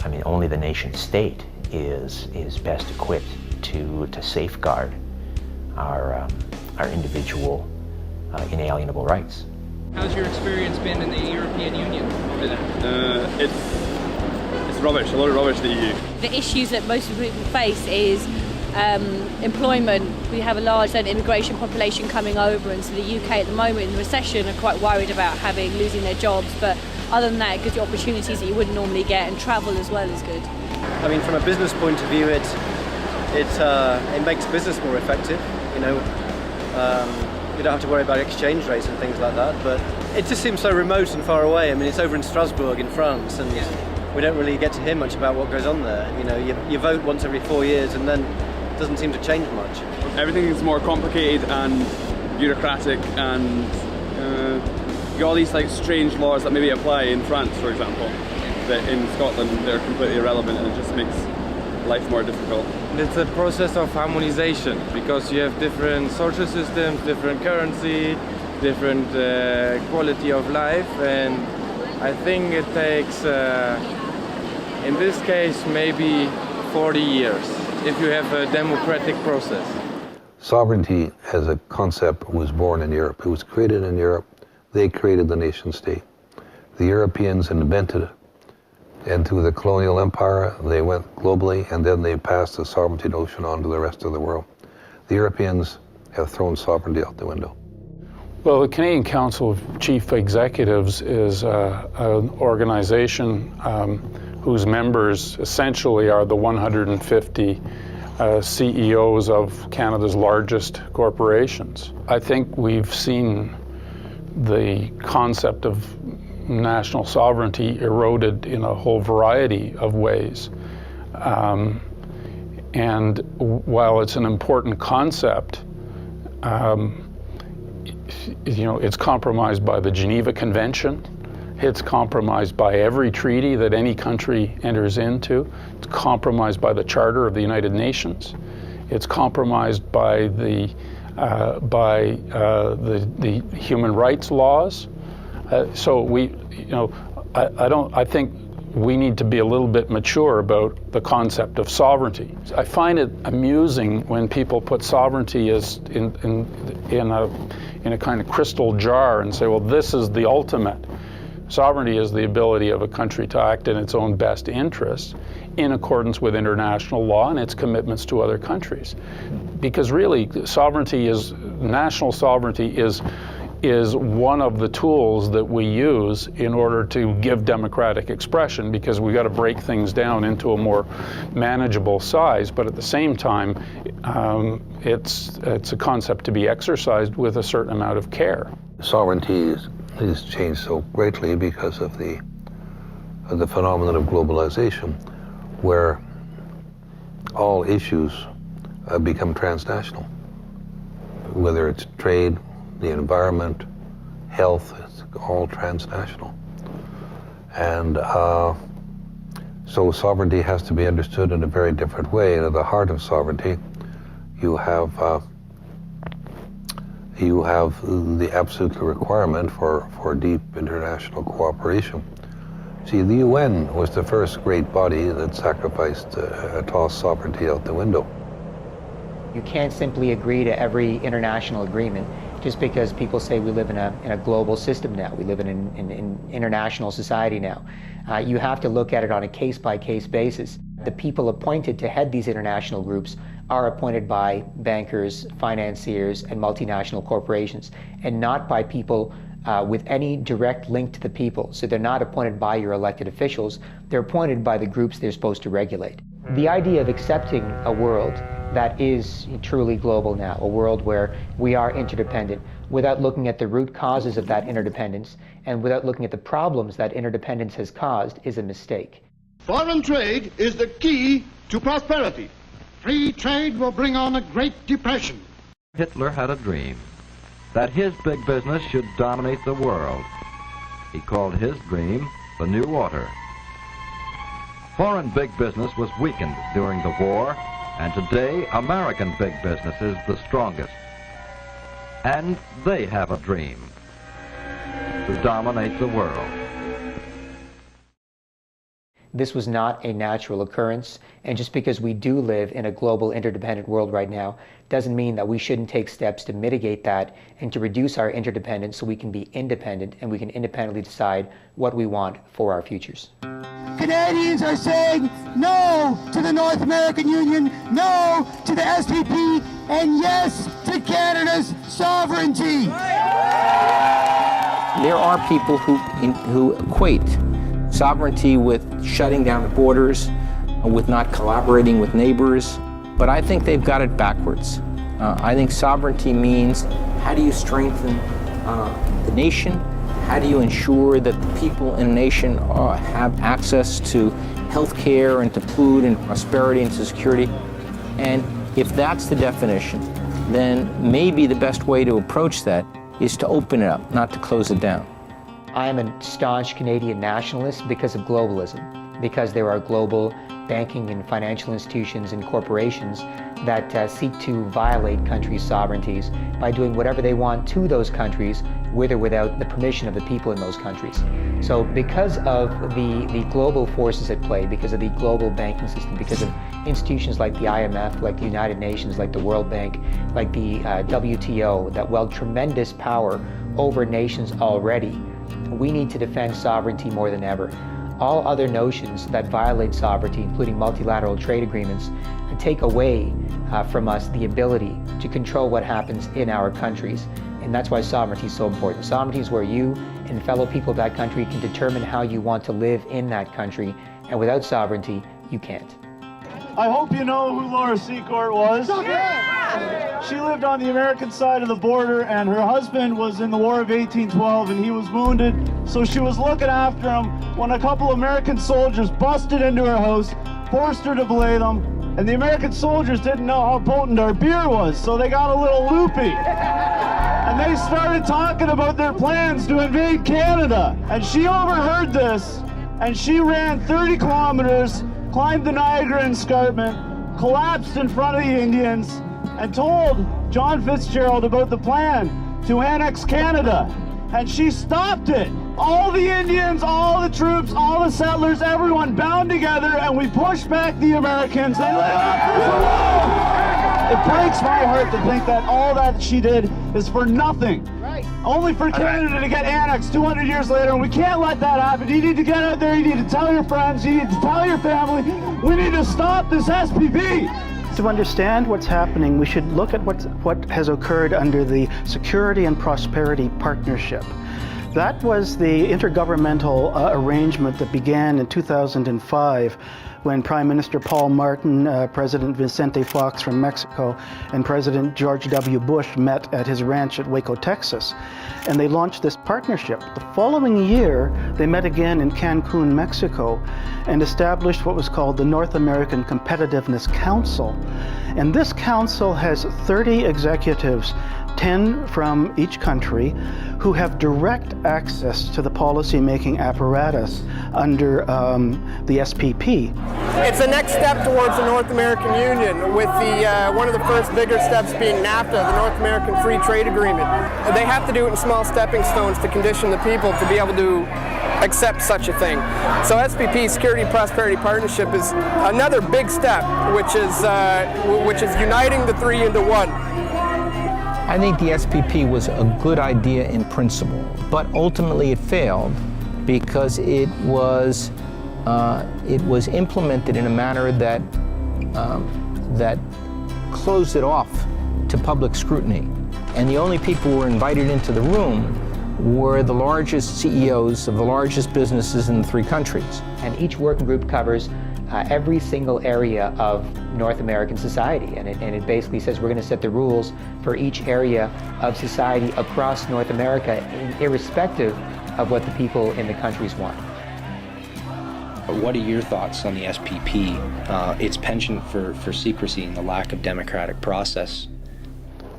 I mean, only the nation state is best equipped to safeguard our individual inalienable rights. How's your experience been in the European Union over there? It's rubbish, a lot of rubbish, the EU. The issues that most people face is employment. We have a large immigration population coming over, and so the UK at the moment in the recession are quite worried about losing their jobs, but other than that it gives you opportunities that you wouldn't normally get, and travel as well is good. I mean, from a business point of view, it makes business more effective, you know. You don't have to worry about exchange rates and things like that, but it just seems so remote and far away. I mean, it's over in Strasbourg in France, and we don't really get to hear much about what goes on there. You know, you vote once every 4 years, and then it doesn't seem to change much. Everything is more complicated and bureaucratic, and you got all these like strange laws that maybe apply in France, for example, that in Scotland they're completely irrelevant, and it just makes life more difficult. It's a process of harmonization, because you have different social systems, different currency, different quality of life, and I think it takes, in this case, maybe 40 years if you have a democratic process. Sovereignty as a concept was born in Europe. It was created in Europe. They created the nation state. The Europeans invented it. And through the colonial empire, they went globally, and then they passed the sovereignty notion on to the rest of the world. The Europeans have thrown sovereignty out the window. Well, the Canadian Council of Chief Executives is an organization whose members essentially are the 150 CEOs of Canada's largest corporations. I think we've seen the concept of national sovereignty eroded in a whole variety of ways. And while it's an important concept, you know, it's compromised by the Geneva Convention. It's compromised by every treaty that any country enters into. It's compromised by the Charter of the United Nations. It's compromised by the human rights laws. So I think we need to be a little bit mature about the concept of sovereignty. I find it amusing when people put sovereignty as in a kind of crystal jar and say, well, this is the ultimate. Sovereignty is the ability of a country to act in its own best interests in accordance with international law and its commitments to other countries. Because really, national sovereignty is one of the tools that we use in order to give democratic expression, because we got to break things down into a more manageable size, but at the same time, it's a concept to be exercised with a certain amount of care. Sovereignty has changed so greatly because of the phenomenon of globalization, where all issues become transnational, whether it's trade, the environment, health, it's all transnational. And so sovereignty has to be understood in a very different way. And at the heart of sovereignty, you have the absolute requirement for deep international cooperation. See, the UN was the first great body that sacrificed, tossed sovereignty out the window. You can't simply agree to every international agreement just because people say we live in a global system now. We live in an international society now. You have to look at it on a case-by-case basis. The people appointed to head these international groups are appointed by bankers, financiers, and multinational corporations, and not by people with any direct link to the people. So they're not appointed by your elected officials, they're appointed by the groups they're supposed to regulate. The idea of accepting a world that is truly global now, a world where we are interdependent, without looking at the root causes of that interdependence and without looking at the problems that interdependence has caused, is a mistake. Foreign trade is the key to prosperity. Free trade will bring on a Great Depression. Hitler had a dream that his big business should dominate the world. He called his dream the New Order. Foreign big business was weakened during the war, and today American big business is the strongest. And they have a dream to dominate the world. This was not a natural occurrence, and just because we do live in a global interdependent world right now doesn't mean that we shouldn't take steps to mitigate that and to reduce our interdependence so we can be independent and we can independently decide what we want for our futures. Canadians are saying no to the North American Union, no to the SPP, and yes to Canada's sovereignty. There are people who equate sovereignty with shutting down the borders, with not collaborating with neighbors, but I think they've got it backwards. I think sovereignty means how do you strengthen the nation? How do you ensure that the people in a nation have access to health care and to food and prosperity and to security? And if that's the definition, then maybe the best way to approach that is to open it up, not to close it down. I am a staunch Canadian nationalist because of globalism, because there are global banking and financial institutions and corporations that seek to violate countries' sovereignties by doing whatever they want to those countries with or without the permission of the people in those countries. So because of the global forces at play, because of the global banking system, because of institutions like the IMF, like the United Nations, like the World Bank, like the WTO, that wield tremendous power over nations already, we need to defend sovereignty more than ever. All other notions that violate sovereignty, including multilateral trade agreements, take away from us the ability to control what happens in our countries. And that's why sovereignty is so important. Sovereignty is where you and fellow people of that country can determine how you want to live in that country. And without sovereignty, you can't. I hope you know who Laura Secord was. She lived on the American side of the border, and her husband was in the War of 1812, and he was wounded. So she was looking after him when a couple American soldiers busted into her house, forced her to belay them, and the American soldiers didn't know how potent our beer was, so they got a little loopy. And they started talking about their plans to invade Canada. And she overheard this, and she ran 30 kilometers, climbed the Niagara Escarpment, collapsed in front of the Indians, and told John Fitzgerald about the plan to annex Canada. And she stopped it. All the Indians, all the troops, all the settlers, everyone bound together, and we pushed back the Americans. They let It breaks my heart to think that all that she did is for nothing. Right. Only for Canada to get annexed 200 years later, and we can't let that happen. You need to get out there, you need to tell your friends, you need to tell your family, we need to stop this SPP. To understand what's happening, we should look at what has occurred under the Security and Prosperity Partnership. That was the intergovernmental arrangement that began in 2005 when Prime Minister Paul Martin, President Vicente Fox from Mexico, and President George W. Bush met at his ranch at Waco, Texas. And they launched this partnership. The following year, they met again in Cancun, Mexico, and established what was called the North American Competitiveness Council. And this council has 30 executives, 10 from each country, who have direct access to the policy-making apparatus under the SPP. It's the next step towards the North American Union, with one of the first bigger steps being NAFTA, the North American Free Trade Agreement. They have to do it in small stepping stones to condition the people to be able to accept such a thing. So SPP, Security and Prosperity Partnership, is another big step, which is uniting the three into one. I think the SPP was a good idea in principle, but ultimately it failed because it was implemented in a manner that closed it off to public scrutiny. And the only people who were invited into the room were the largest CEOs of the largest businesses in the three countries. And each working group covers every single area of North American society, and it basically says we're going to set the rules for each area of society across North America, irrespective of what the people in the countries want. What are your thoughts on the SPP, its penchant for secrecy and the lack of democratic process?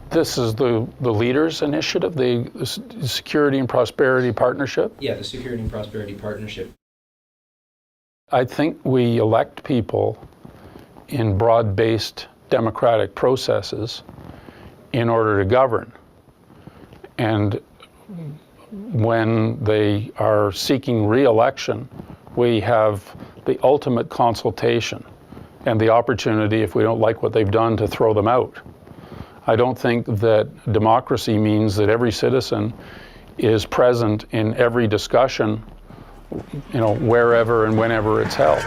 This is the leaders' initiative, the Security and Prosperity Partnership? Yeah, the Security and Prosperity Partnership. I think we elect people in broad-based democratic processes in order to govern. And when they are seeking re-election, we have the ultimate consultation and the opportunity, if we don't like what they've done, to throw them out. I don't think that democracy means that every citizen is present in every discussion, wherever and whenever it's held.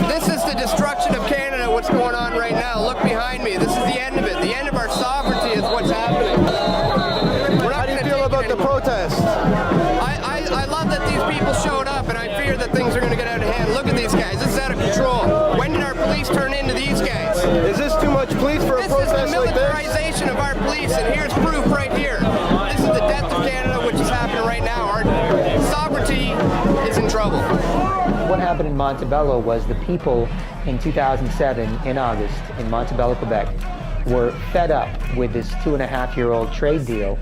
This is the destruction of Canada, what's going on right now. Look behind me. This is the end of it. The end of our sovereignty is what's happening. How do you feel about the protest? I love that these people showed up, and I fear that things are going to get out of hand. Look at these guys. This is out of control. When did our police turn into these guys? Is this too much police for a protest like this? This is the militarization of our police, and here's proof right here. This is the death of Canada, which is happening right now. Our sovereignty is in trouble. What happened in Montebello was the people in 2007, in August, in Montebello, Quebec, were fed up with this 2.5-year-old trade deal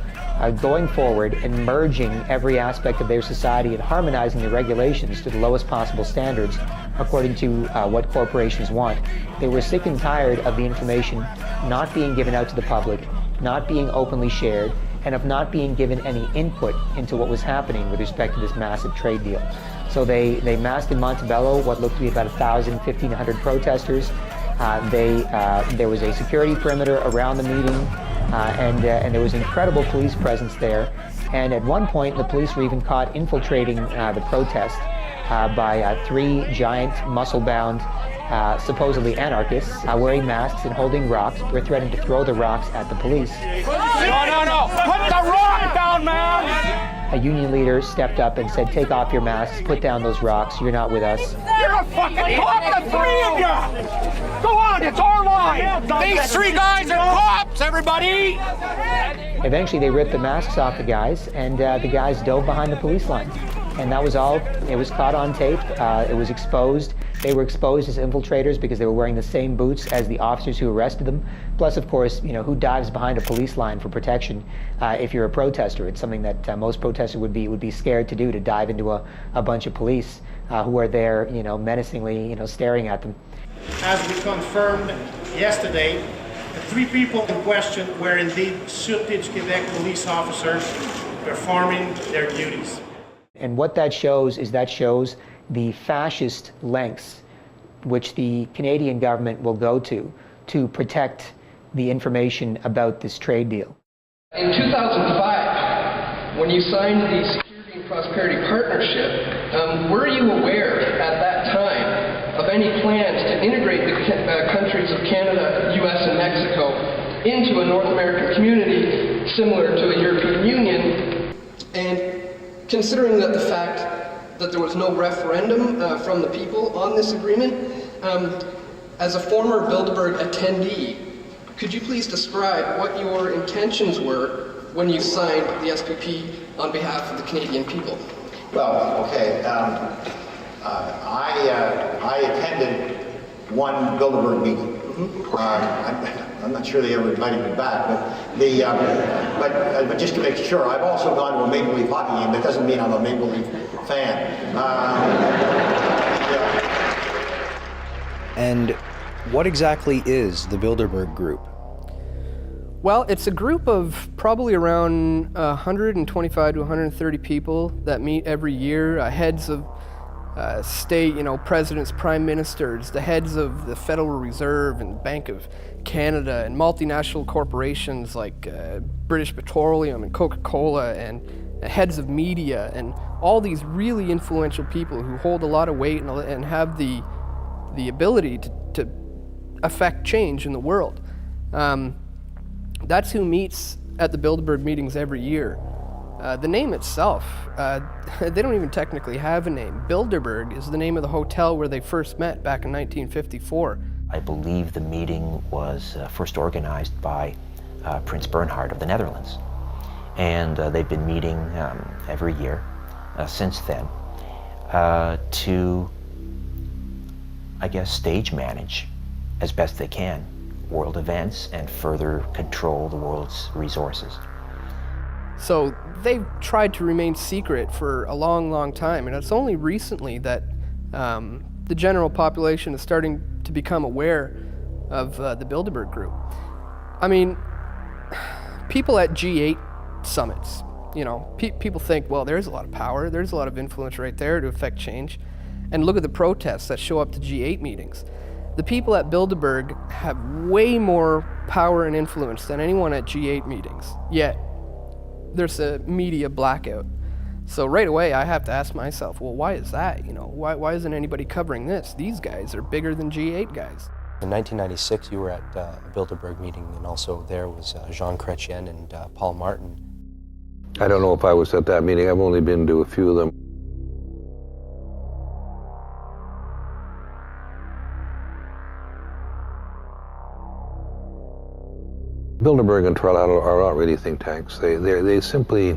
going forward and merging every aspect of their society and harmonizing the regulations to the lowest possible standards according to what corporations want. They were sick and tired of the information not being given out to the public, not being openly shared, and of not being given any input into what was happening with respect to this massive trade deal. So they massed in Montebello what looked to be about 1,000, 1,500 protesters. There was a security perimeter around the meeting, and there was incredible police presence there. And at one point, the police were even caught infiltrating the protest by 3 giant, muscle-bound, supposedly anarchists, wearing masks and holding rocks, were threatening to throw the rocks at the police. No! Put the rock down, man! A union leader stepped up and said, "Take off your masks, put down those rocks, you're not with us." You're a fucking cop, the 3 of you! Go on, it's our line! These 3 guys are cops, everybody! Eventually they ripped the masks off the guys, and the guys dove behind the police line. And that was all. It was caught on tape. It was exposed. They were exposed as infiltrators because they were wearing the same boots as the officers who arrested them. Plus, of course, who dives behind a police line for protection if you're a protester? It's something that most protesters would be scared to do, to dive into a bunch of police who are there, menacingly, staring at them. As we confirmed yesterday, the 3 people in question were indeed Sutige Quebec police officers performing their duties. And what that shows is the fascist lengths which the Canadian government will go to protect the information about this trade deal. In 2005, when you signed the Security and Prosperity Partnership, were you aware at that time of any plans to integrate the countries of Canada, US, and Mexico into a North American community similar to the European Union? And considering that the fact that there was no referendum from the people on this agreement, as a former Bilderberg attendee, could you please describe what your intentions were when you signed the SPP on behalf of the Canadian people? Well, okay, I attended one Bilderberg meeting. I'm not sure they ever invited me back, but just to make sure, I've also gone to a Maple Leaf hockey game. That doesn't mean I'm a Maple Leaf fan. And what exactly is the Bilderberg Group? Well, it's a group of probably around 125 to 130 people that meet every year, heads of state, presidents, prime ministers, the heads of the Federal Reserve and Bank of Canada, and multinational corporations like British Petroleum and Coca-Cola, and heads of media, and all these really influential people who hold a lot of weight and have the ability to affect change in the world. That's who meets at the Bilderberg meetings every year. The name itself, they don't even technically have a name. Bilderberg is the name of the hotel where they first met back in 1954. I believe the meeting was first organized by Prince Bernhard of the Netherlands. And they've been meeting every year since then to, I guess, stage manage as best they can world events and further control the world's resources. So they've tried to remain secret for a long, long time, and it's only recently that the general population is starting to become aware of the Bilderberg Group. I mean, people at G8 summits, you know, people think, well, there's a lot of power, there's a lot of influence right there to affect change. And look at the protests that show up to G8 meetings. The people at Bilderberg have way more power and influence than anyone at G8 meetings, yet there's a media blackout. So right away I have to ask myself, well, why is that? You know, why isn't anybody covering this? These guys are bigger than G8 guys. In 1996, you were at a Bilderberg meeting, and also there was Jean Chrétien and Paul Martin. I don't know if I was at that meeting. I've only been to a few of them. Bilderberg and Trilateral are not really think tanks. They simply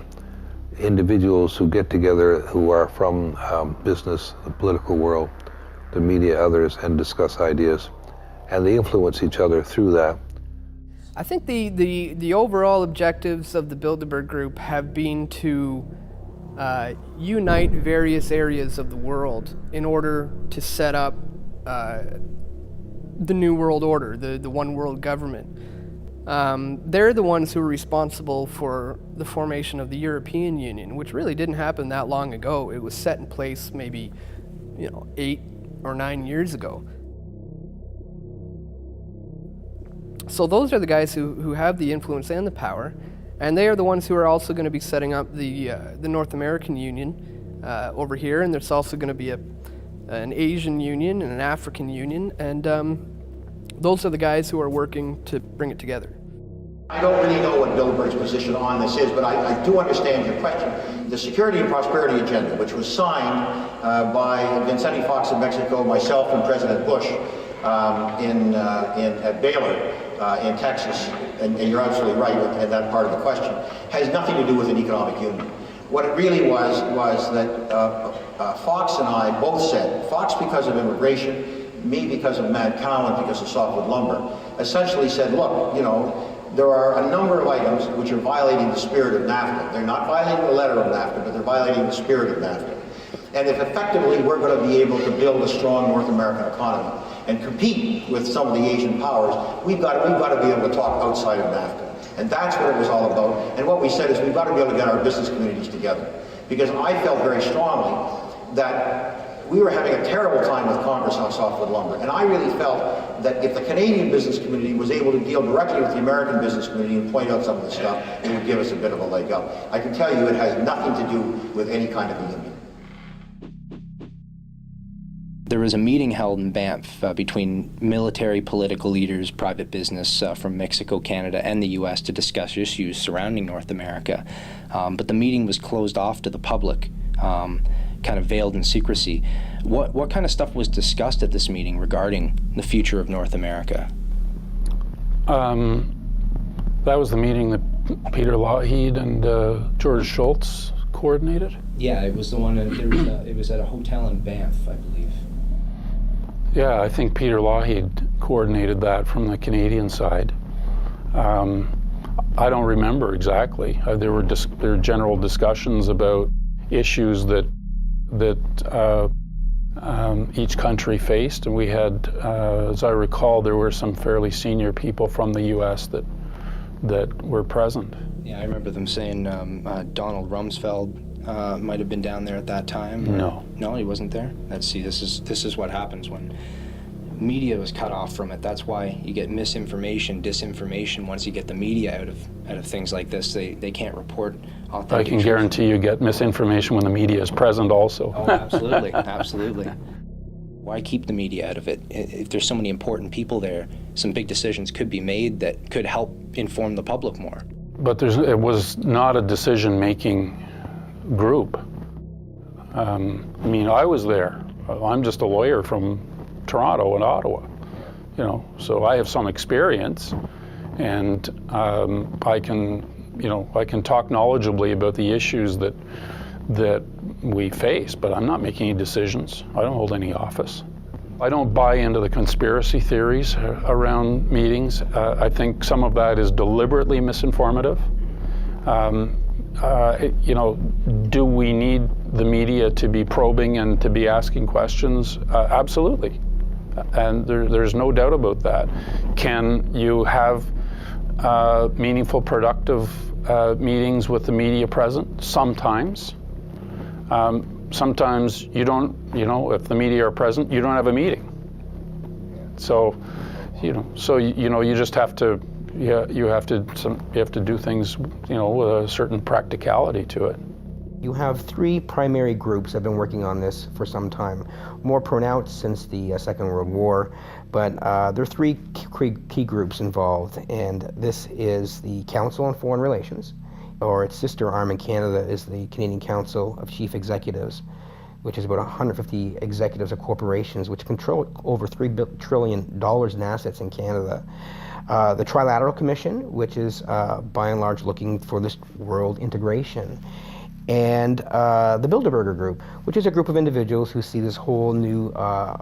individuals who get together who are from business, the political world, the media, others, and discuss ideas. And they influence each other through that. I think the overall objectives of the Bilderberg Group have been to unite various areas of the world in order to set up the New World Order, the one world government. They're the ones who are responsible for the formation of the European Union, which really didn't happen that long ago. It was set in place maybe, 8 or 9 years ago. So those are the guys who have the influence and the power, and they are the ones who are also going to be setting up the North American Union over here, and there's also going to be an Asian Union and an African Union, and those are the guys who are working to bring it together. I don't really know what Bilderberg's position on this is, but I do understand your question. The Security and Prosperity Agenda, which was signed by Vicente Fox of Mexico, myself, and President Bush at Baylor in Texas, and you're absolutely right in that part of the question, has nothing to do with an economic union. What it really was that Fox and I both said, Fox because of immigration, me because of Mad Cow and because of softwood lumber, essentially said, look, there are a number of items which are violating the spirit of NAFTA. They're not violating the letter of NAFTA, but they're violating the spirit of NAFTA. And if effectively we're going to be able to build a strong North American economy and compete with some of the Asian powers, we've got to be able to talk outside of NAFTA. And that's what it was all about. And what we said is we've got to be able to get our business communities together. Because I felt very strongly that we were having a terrible time with Congress on softwood lumber. And I really felt that if the Canadian business community was able to deal directly with the American business community and point out some of the stuff, it would give us a bit of a leg up. I can tell you it has nothing to do with any kind of a union. There was a meeting held in Banff between military, political leaders, private business from Mexico, Canada, and the U.S. to discuss issues surrounding North America. But the meeting was closed off to the public, kind of veiled in secrecy. What kind of stuff was discussed at this meeting regarding the future of North America? That was the meeting that Peter Lougheed and George Shultz coordinated? Yeah, it was the one, it was at a hotel in Banff, I believe. Yeah, I think Peter Lougheed coordinated that from the Canadian side. I don't remember exactly. There were general discussions about issues that each country faced, and we had, as I recall, there were some fairly senior people from the U.S. that were present. Yeah, I remember them saying Donald Rumsfeld might have been down there at that time. No. No, he wasn't there? Let's see, this is what happens when media was cut off from it. That's why you get misinformation, disinformation. Once you get the media out of things like this, they can't report authentic. I can guarantee you get misinformation when the media is present also. Oh, absolutely, absolutely. Why keep the media out of it? If there's so many important people there, some big decisions could be made that could help inform the public more. But it was not a decision-making group. I mean, I was there. I'm just a lawyer from Toronto and Ottawa, so I have some experience, and I can talk knowledgeably about the issues that we face, but I'm not making any decisions. I don't hold any office. I don't buy into the conspiracy theories around meetings. I think some of that is deliberately misinformative. Do we need the media to be probing and to be asking questions? Absolutely. And there's no doubt about that. Can you have meaningful, productive meetings with the media present? Sometimes. Sometimes you don't, if the media are present, you don't have a meeting. So, you just have to, you have to do things, with a certain practicality to it. You have three primary groups that have been working on this for some time, more pronounced since the Second World War, but there are three key groups involved, and this is the Council on Foreign Relations, or its sister arm in Canada is the Canadian Council of Chief Executives, which is about 150 executives of corporations which control over $3 trillion in assets in Canada. The Trilateral Commission, which is by and large looking for this world integration. And the Bilderberg Group, which is a group of individuals who see this whole new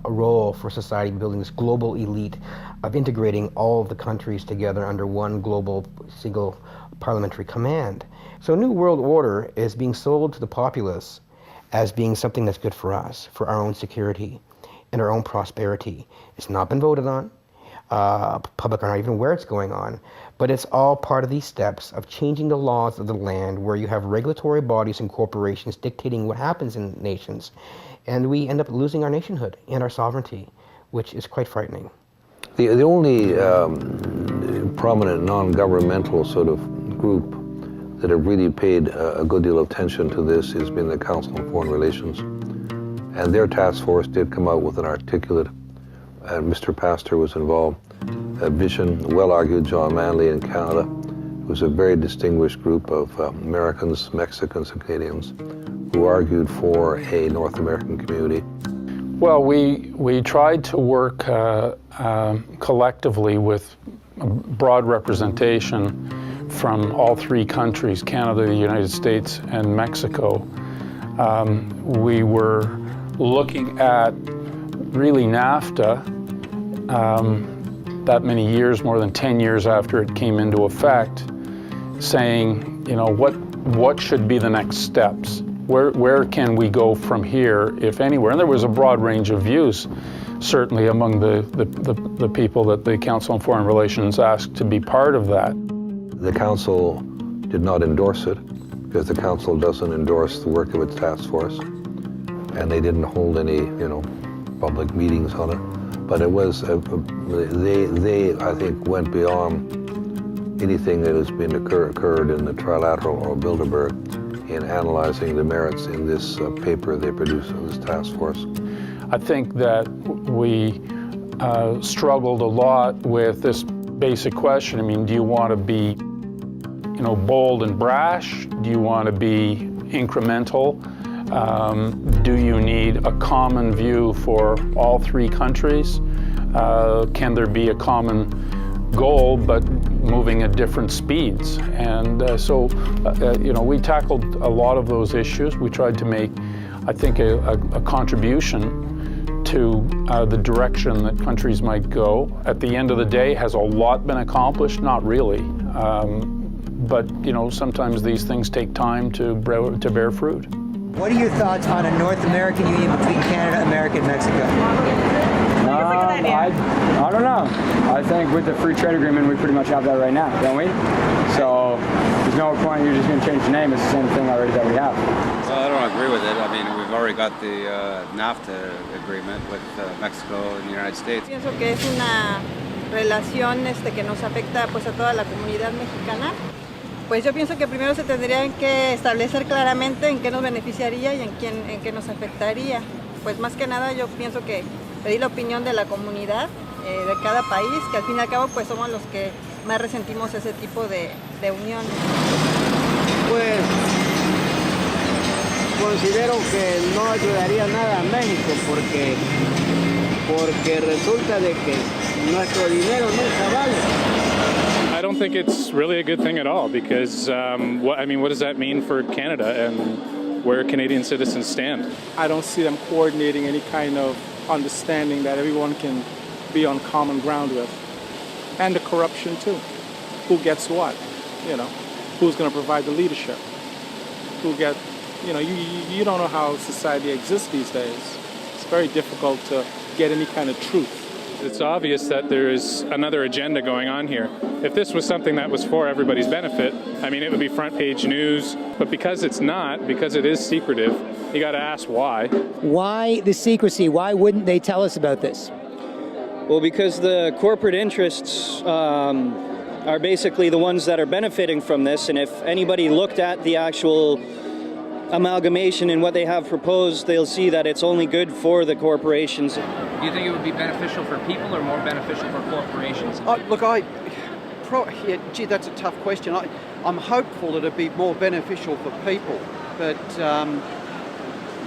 role for society, building this global elite of integrating all of the countries together under one global single parliamentary command. So a new world order is being sold to the populace as being something that's good for us, for our own security and our own prosperity. It's not been voted on. Public are not even aware it's going on, but it's all part of these steps of changing the laws of the land, where you have regulatory bodies and corporations dictating what happens in nations, and we end up losing our nationhood and our sovereignty, which is quite frightening. The only prominent non-governmental sort of group that have really paid a good deal of attention to this has been the Council on Foreign Relations, and their task force did come out with an articulate, and Mr. Pastor was involved, a vision, well-argued. John Manley in Canada. It was a very distinguished group of Americans, Mexicans, and Canadians who argued for a North American community. Well, we tried to work collectively with a broad representation from all three countries, Canada, the United States, and Mexico. We were looking at really NAFTA, that many years, more than 10 years after it came into effect, saying, what should be the next steps? Where can we go from here, if anywhere? And there was a broad range of views, certainly among the people that the Council on Foreign Relations asked to be part of that. The Council did not endorse it, because the Council doesn't endorse the work of its task force, and they didn't hold any, public meetings on it. But it was, they I think, went beyond anything that has been occurred in the Trilateral or Bilderberg in analyzing the merits in this paper they produced in this task force. I think that we struggled a lot with this basic question. I mean, do you want to be, bold and brash? Do you want to be incremental? Do you need a common view for all three countries? Can there be a common goal, but moving at different speeds? And so, we tackled a lot of those issues. We tried to make, I think, a contribution to the direction that countries might go. At the end of the day, has a lot been accomplished? Not really. But, sometimes these things take time to bear fruit. What are your thoughts on a North American Union between Canada, America, and Mexico? I don't know. I think with the free trade agreement, we pretty much have that right now, don't we? So there's no point. You're just going to change the name. It's the same thing already that we have. Well, I don't agree with it. I mean, we've already got the NAFTA agreement with Mexico and the United States. Pienso que es una relación que nos afecta pues a toda la comunidad mexicana. Pues yo pienso que primero se tendrían que establecer claramente en qué nos beneficiaría y en qué nos afectaría. Pues más que nada yo pienso que pedir la opinión de la comunidad de cada país, que al fin y al cabo pues somos los que más resentimos ese tipo de unión. Pues considero que no ayudaría nada a México porque resulta de que nuestro dinero nunca vale. I don't think it's really a good thing at all, because what does that mean for Canada and where Canadian citizens stand? I don't see them coordinating any kind of understanding that everyone can be on common ground with. And the corruption too. Who gets what? Who's going to provide the leadership? You don't know how society exists these days. very difficult to get any kind of truth. It's obvious that there is another agenda going on here. If this was something that was for everybody's benefit, I mean, it would be front page news. But because it's not, because it is secretive, you got to ask why. Why the secrecy? Why wouldn't they tell us about this? Well, because the corporate interests are basically the ones that are benefiting from this. And if anybody looked at the actual amalgamation and what they have proposed, they'll see that it's only good for the corporations. Do you think it would be beneficial for people or more beneficial for corporations? Gee, that's a tough question. I'm hopeful that it'd be more beneficial for people, but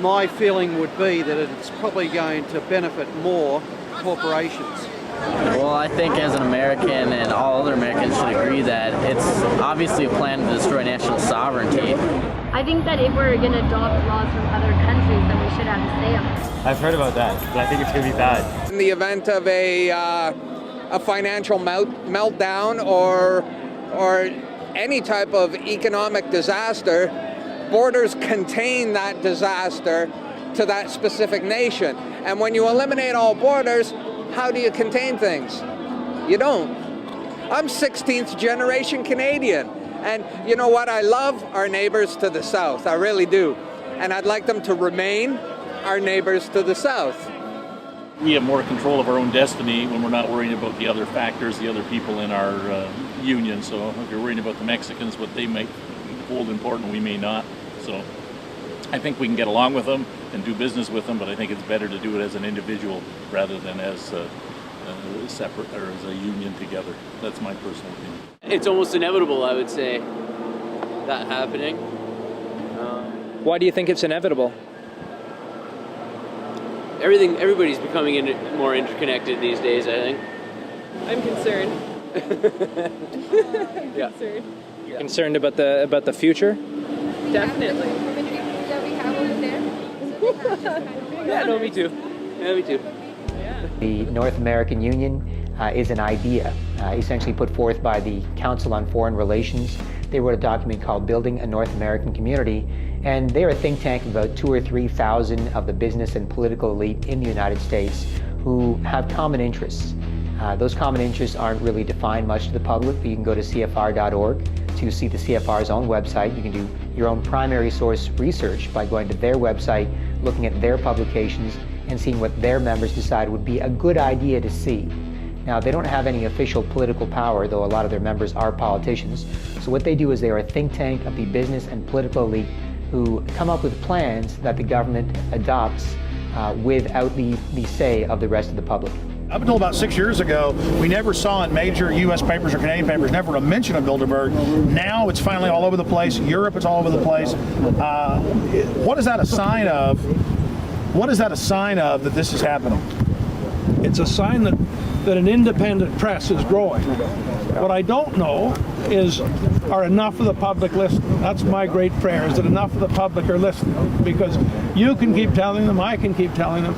my feeling would be that it's probably going to benefit more corporations. Well, I think as an American and all other Americans should agree that it's obviously a plan to destroy national sovereignty. I think that if we're going to adopt laws from other countries, then we should have a say on it. I've heard about that, but I think it's going to be bad. In the event of a financial meltdown or any type of economic disaster, borders contain that disaster to that specific nation. And when you eliminate all borders, how do you contain things? You don't. I'm 16th generation Canadian. And you know what? I love our neighbors to the south. I really do. And I'd like them to remain our neighbors to the south. We have more control of our own destiny when we're not worrying about the other factors, the other people in our union. So if you're worrying about the Mexicans, what they might hold important, we may not. So I think we can get along with them and do business with them, but I think it's better to do it as an individual rather than as separate or as a union together. That's my personal opinion. It's almost inevitable, I would say, that happening. Why do you think it's inevitable? Everybody's becoming more interconnected these days, I think. I'm concerned. Yeah. Concerned. You're concerned about the future? Definitely. Yeah, no, me too. Yeah, me too. The North American Union is an idea essentially put forth by the Council on Foreign Relations. They wrote a document called Building a North American Community, and they're a think tank of about 2,000 or 3,000 of the business and political elite in the United States who have common interests. Those common interests aren't really defined much to the public, but you can go to CFR.org to see the CFR's own website. You can do your own primary source research by going to their website, looking at their publications, and seeing what their members decide would be a good idea to see. Now, they don't have any official political power, though a lot of their members are politicians. So what they do is they are a think tank of the business and political elite who come up with plans that the government adopts without the say of the rest of the public. Up until about 6 years ago, we never saw in major U.S. papers or Canadian papers, never a mention of Bilderberg. Now it's finally all over the place. Europe, it's all over the place. What is that a sign of? What is that a sign of that this is happening? It's a sign that an independent press is growing. What I don't know is, are enough of the public listening? That's my great prayer, is that enough of the public are listening. Because you can keep telling them, I can keep telling them,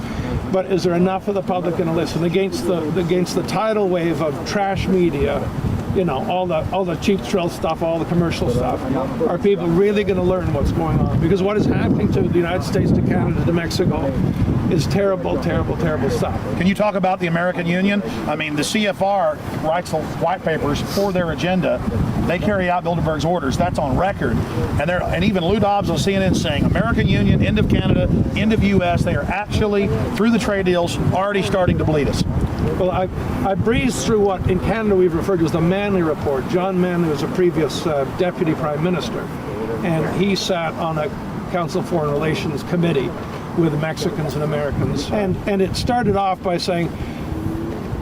but is there enough of the public going to listen against the tidal wave of trash media? You know, all the cheap thrill stuff, all the commercial stuff. Are people really going to learn what's going on? Because what is happening to the United States, to Canada, to Mexico is terrible, terrible, terrible stuff. Can you talk about the American Union? I mean, the CFR writes the white papers for their agenda. They carry out Bilderberg's orders. That's on record. And even Lou Dobbs on CNN saying, American Union, end of Canada, end of U.S. They are actually, through the trade deals, already starting to bleed us. Well, I breezed through what in Canada we've referred to as the Manley Report. John Manley was a previous Deputy Prime Minister, and he sat on a Council of Foreign Relations committee with Mexicans and Americans. And it started off by saying,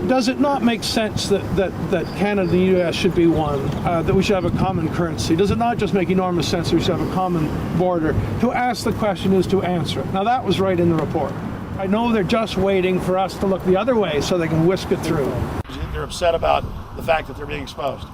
does it not make sense that Canada and the U.S. should be one, that we should have a common currency? Does it not just make enormous sense that we should have a common border? To ask the question is to answer it. Now that was right in the report. I know they're just waiting for us to look the other way so they can whisk it through. They're upset about the fact that they're being exposed.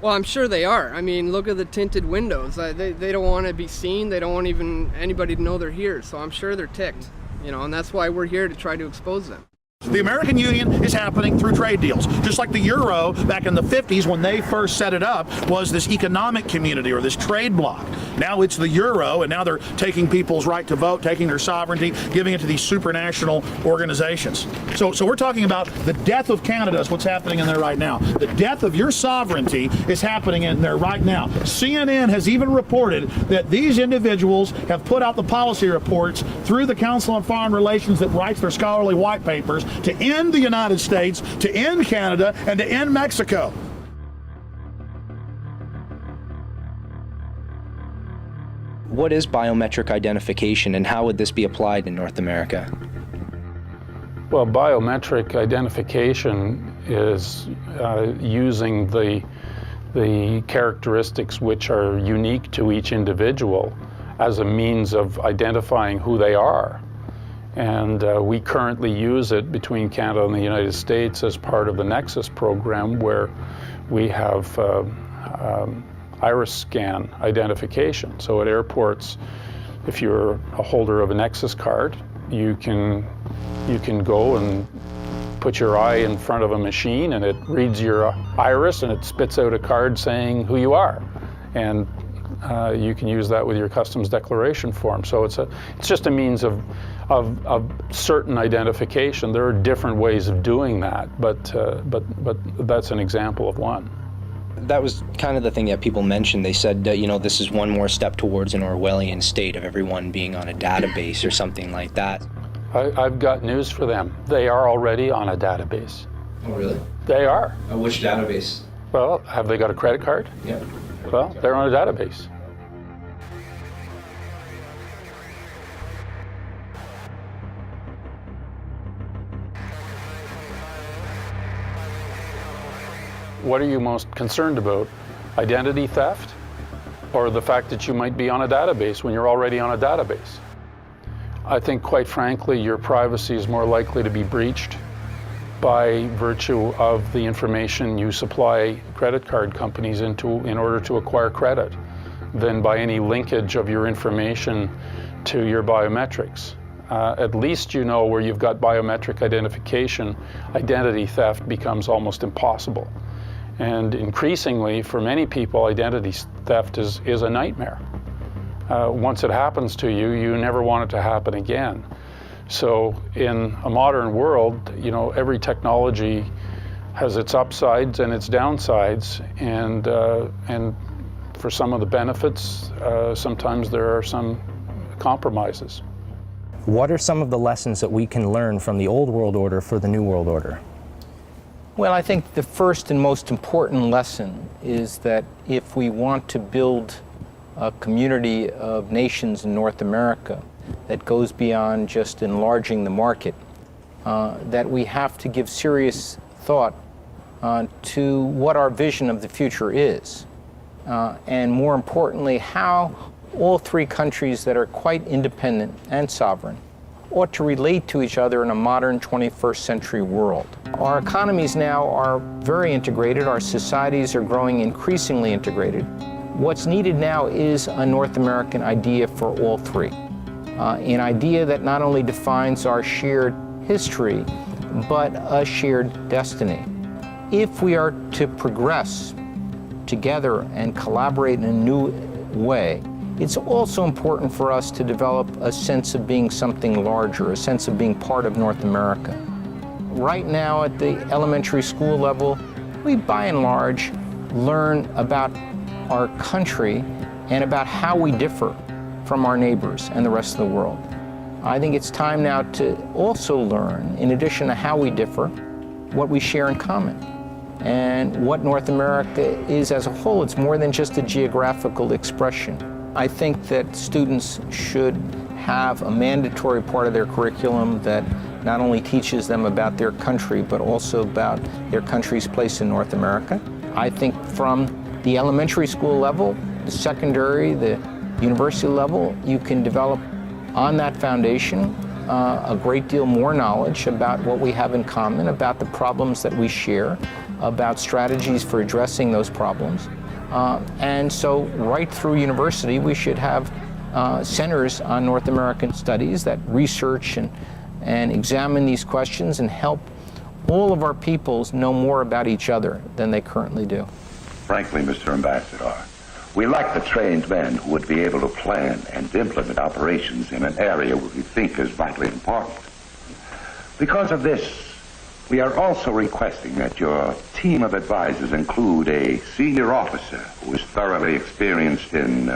Well, I'm sure they are. I mean, look at the tinted windows. They don't want to be seen. They don't want even anybody to know they're here. So I'm sure they're ticked, you know, and that's why we're here to try to expose them. The American Union is happening through trade deals. Just like the Euro back in the 50s when they first set it up was this economic community or this trade bloc. Now it's the Euro, and now they're taking people's right to vote, taking their sovereignty, giving it to these supranational organizations. So we're talking about the death of Canada is what's happening in there right now. The death of your sovereignty is happening in there right now. CNN has even reported that these individuals have put out the policy reports through the Council on Foreign Relations that writes their scholarly white papers to end the United States, to end Canada, and to end Mexico. What is biometric identification, and how would this be applied in North America? Well, biometric identification is using the characteristics which are unique to each individual as a means of identifying who they are. And we currently use it between Canada and the United States as part of the Nexus program, where we have iris scan identification. So at airports, if you're a holder of a Nexus card, you can go and put your eye in front of a machine, and it reads your iris and it spits out a card saying who you are. And you can use that with your customs declaration form. So it's just a means of certain identification. There are different ways of doing that, but that's an example of one. That was kind of the thing that people mentioned. They said, this is one more step towards an Orwellian state of everyone being on a database or something like that. I've got news for them. They are already on a database. Oh, really? They are. Which database? Well, have they got a credit card? Yeah. Well, they're on a database. What are you most concerned about? Identity theft, or the fact that you might be on a database when you're already on a database? I think, quite frankly, your privacy is more likely to be breached by virtue of the information you supply credit card companies in order to acquire credit than by any linkage of your information to your biometrics. At least you know where you've got biometric identification, identity theft becomes almost impossible. And increasingly, for many people, identity theft is a nightmare. Once it happens to you, you never want it to happen again. So in a modern world, every technology has its upsides and its downsides, and for some of the benefits, sometimes there are some compromises. What are some of the lessons that we can learn from the old world order for the new world order? Well, I think the first and most important lesson is that if we want to build a community of nations in North America that goes beyond just enlarging the market, that we have to give serious thought to what our vision of the future is. And more importantly, how all three countries that are quite independent and sovereign ought to relate to each other in a modern 21st century world. Our economies now are very integrated. Our societies are growing increasingly integrated. What's needed now is a North American idea for all three. An idea that not only defines our shared history, but a shared destiny. If we are to progress together and collaborate in a new way, it's also important for us to develop a sense of being something larger, a sense of being part of North America. Right now at the elementary school level, we by and large learn about our country and about how we differ from our neighbors and the rest of the world. I think it's time now to also learn, in addition to how we differ, what we share in common. And what North America is as a whole. It's more than just a geographical expression. I think that students should have a mandatory part of their curriculum that not only teaches them about their country, but also about their country's place in North America. I think from the elementary school level, the secondary, the university level, you can develop on that foundation a great deal more knowledge about what we have in common, about the problems that we share, about strategies for addressing those problems. And so right through university, we should have centers on North American studies that research and and examine these questions and help all of our peoples know more about each other than they currently do. Frankly, Mr. Ambassador, we lack the trained men who would be able to plan and implement operations in an area we think is vitally important. Because of this, we are also requesting that your team of advisors include a senior officer who is thoroughly experienced in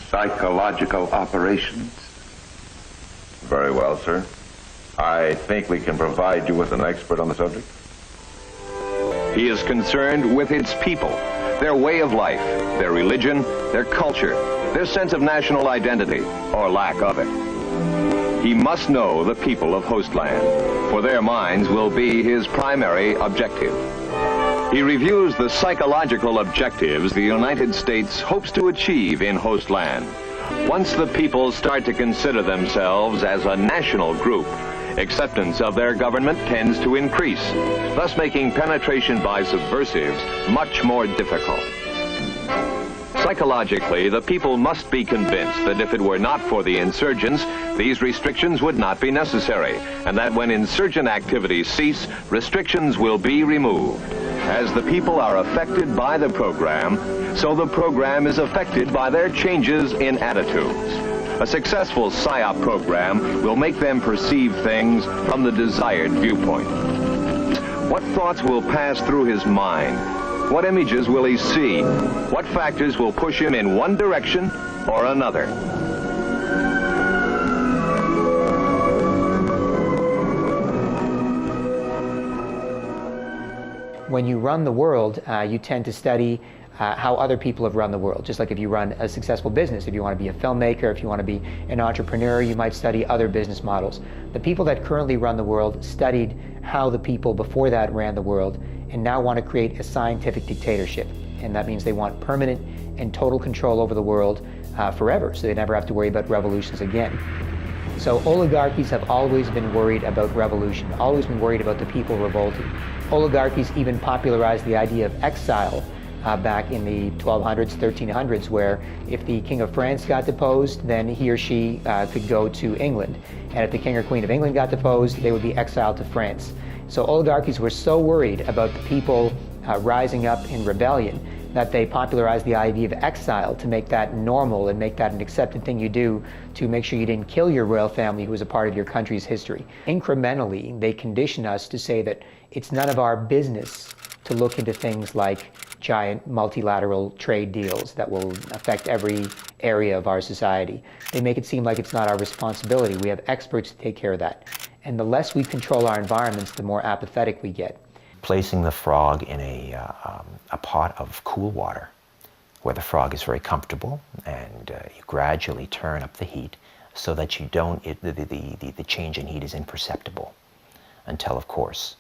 psychological operations. Very well, sir. I think we can provide you with an expert on the subject. He is concerned with its people, their way of life, their religion, their culture, their sense of national identity, or lack of it. He must know the people of Hostland, for their minds will be his primary objective. He reviews the psychological objectives the United States hopes to achieve in Hostland. Once the people start to consider themselves as a national group, acceptance of their government tends to increase, thus making penetration by subversives much more difficult. Psychologically, the people must be convinced that if it were not for the insurgents, these restrictions would not be necessary, and that when insurgent activities cease, restrictions will be removed. As the people are affected by the program, so the program is affected by their changes in attitudes. A successful PSYOP program will make them perceive things from the desired viewpoint. What thoughts will pass through his mind? What images will he see? What factors will push him in one direction or another? When you run the world, you tend to study how other people have run the world. Just like if you run a successful business, if you want to be a filmmaker, if you want to be an entrepreneur, you might study other business models. The people that currently run the world studied how the people before that ran the world and now want to create a scientific dictatorship. And that means they want permanent and total control over the world forever, so they never have to worry about revolutions again. So oligarchies have always been worried about revolution, always been worried about the people revolting. Oligarchies even popularized the idea of exile back in the 1200s, 1300s, where if the King of France got deposed, then he or she could go to England. And if the King or Queen of England got deposed, they would be exiled to France. So oligarchies were so worried about the people rising up in rebellion that they popularized the idea of exile to make that normal and make that an accepted thing you do to make sure you didn't kill your royal family who was a part of your country's history. Incrementally, they condition us to say that it's none of our business to look into things like giant multilateral trade deals that will affect every area of our society. They make it seem like it's not our responsibility. We have experts to take care of that. And the less we control our environments, the more apathetic we get. Placing the frog in a pot of cool water where the frog is very comfortable, and you gradually turn up the heat so that you don't, the change in heat is imperceptible until, of course,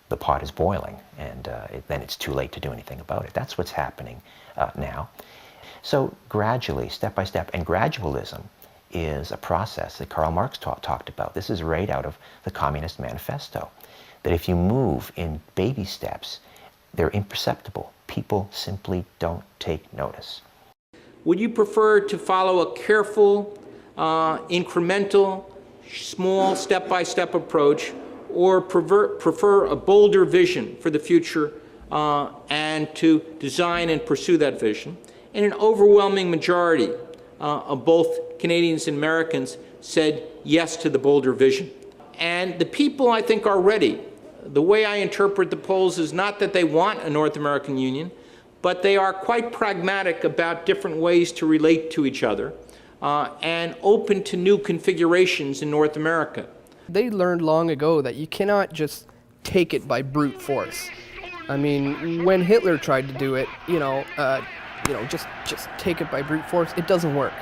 the pot is boiling, and then it's too late to do anything about it. That's what's happening now. So gradually, step by step, and gradualism is a process that Karl Marx talked about. This is right out of the Communist Manifesto, that if you move in baby steps, they're imperceptible. People simply don't take notice. Would you prefer to follow a careful, incremental, small, step-by-step approach, or prefer a bolder vision for the future and to design and pursue that vision? And an overwhelming majority of both Canadians and Americans said yes to the bolder vision. And the people, I think, are ready. The way I interpret the polls is not that they want a North American Union, but they are quite pragmatic about different ways to relate to each other and open to new configurations in North America. They learned long ago that you cannot just take it by brute force. I mean, when Hitler tried to do it, just take it by brute force, it doesn't work.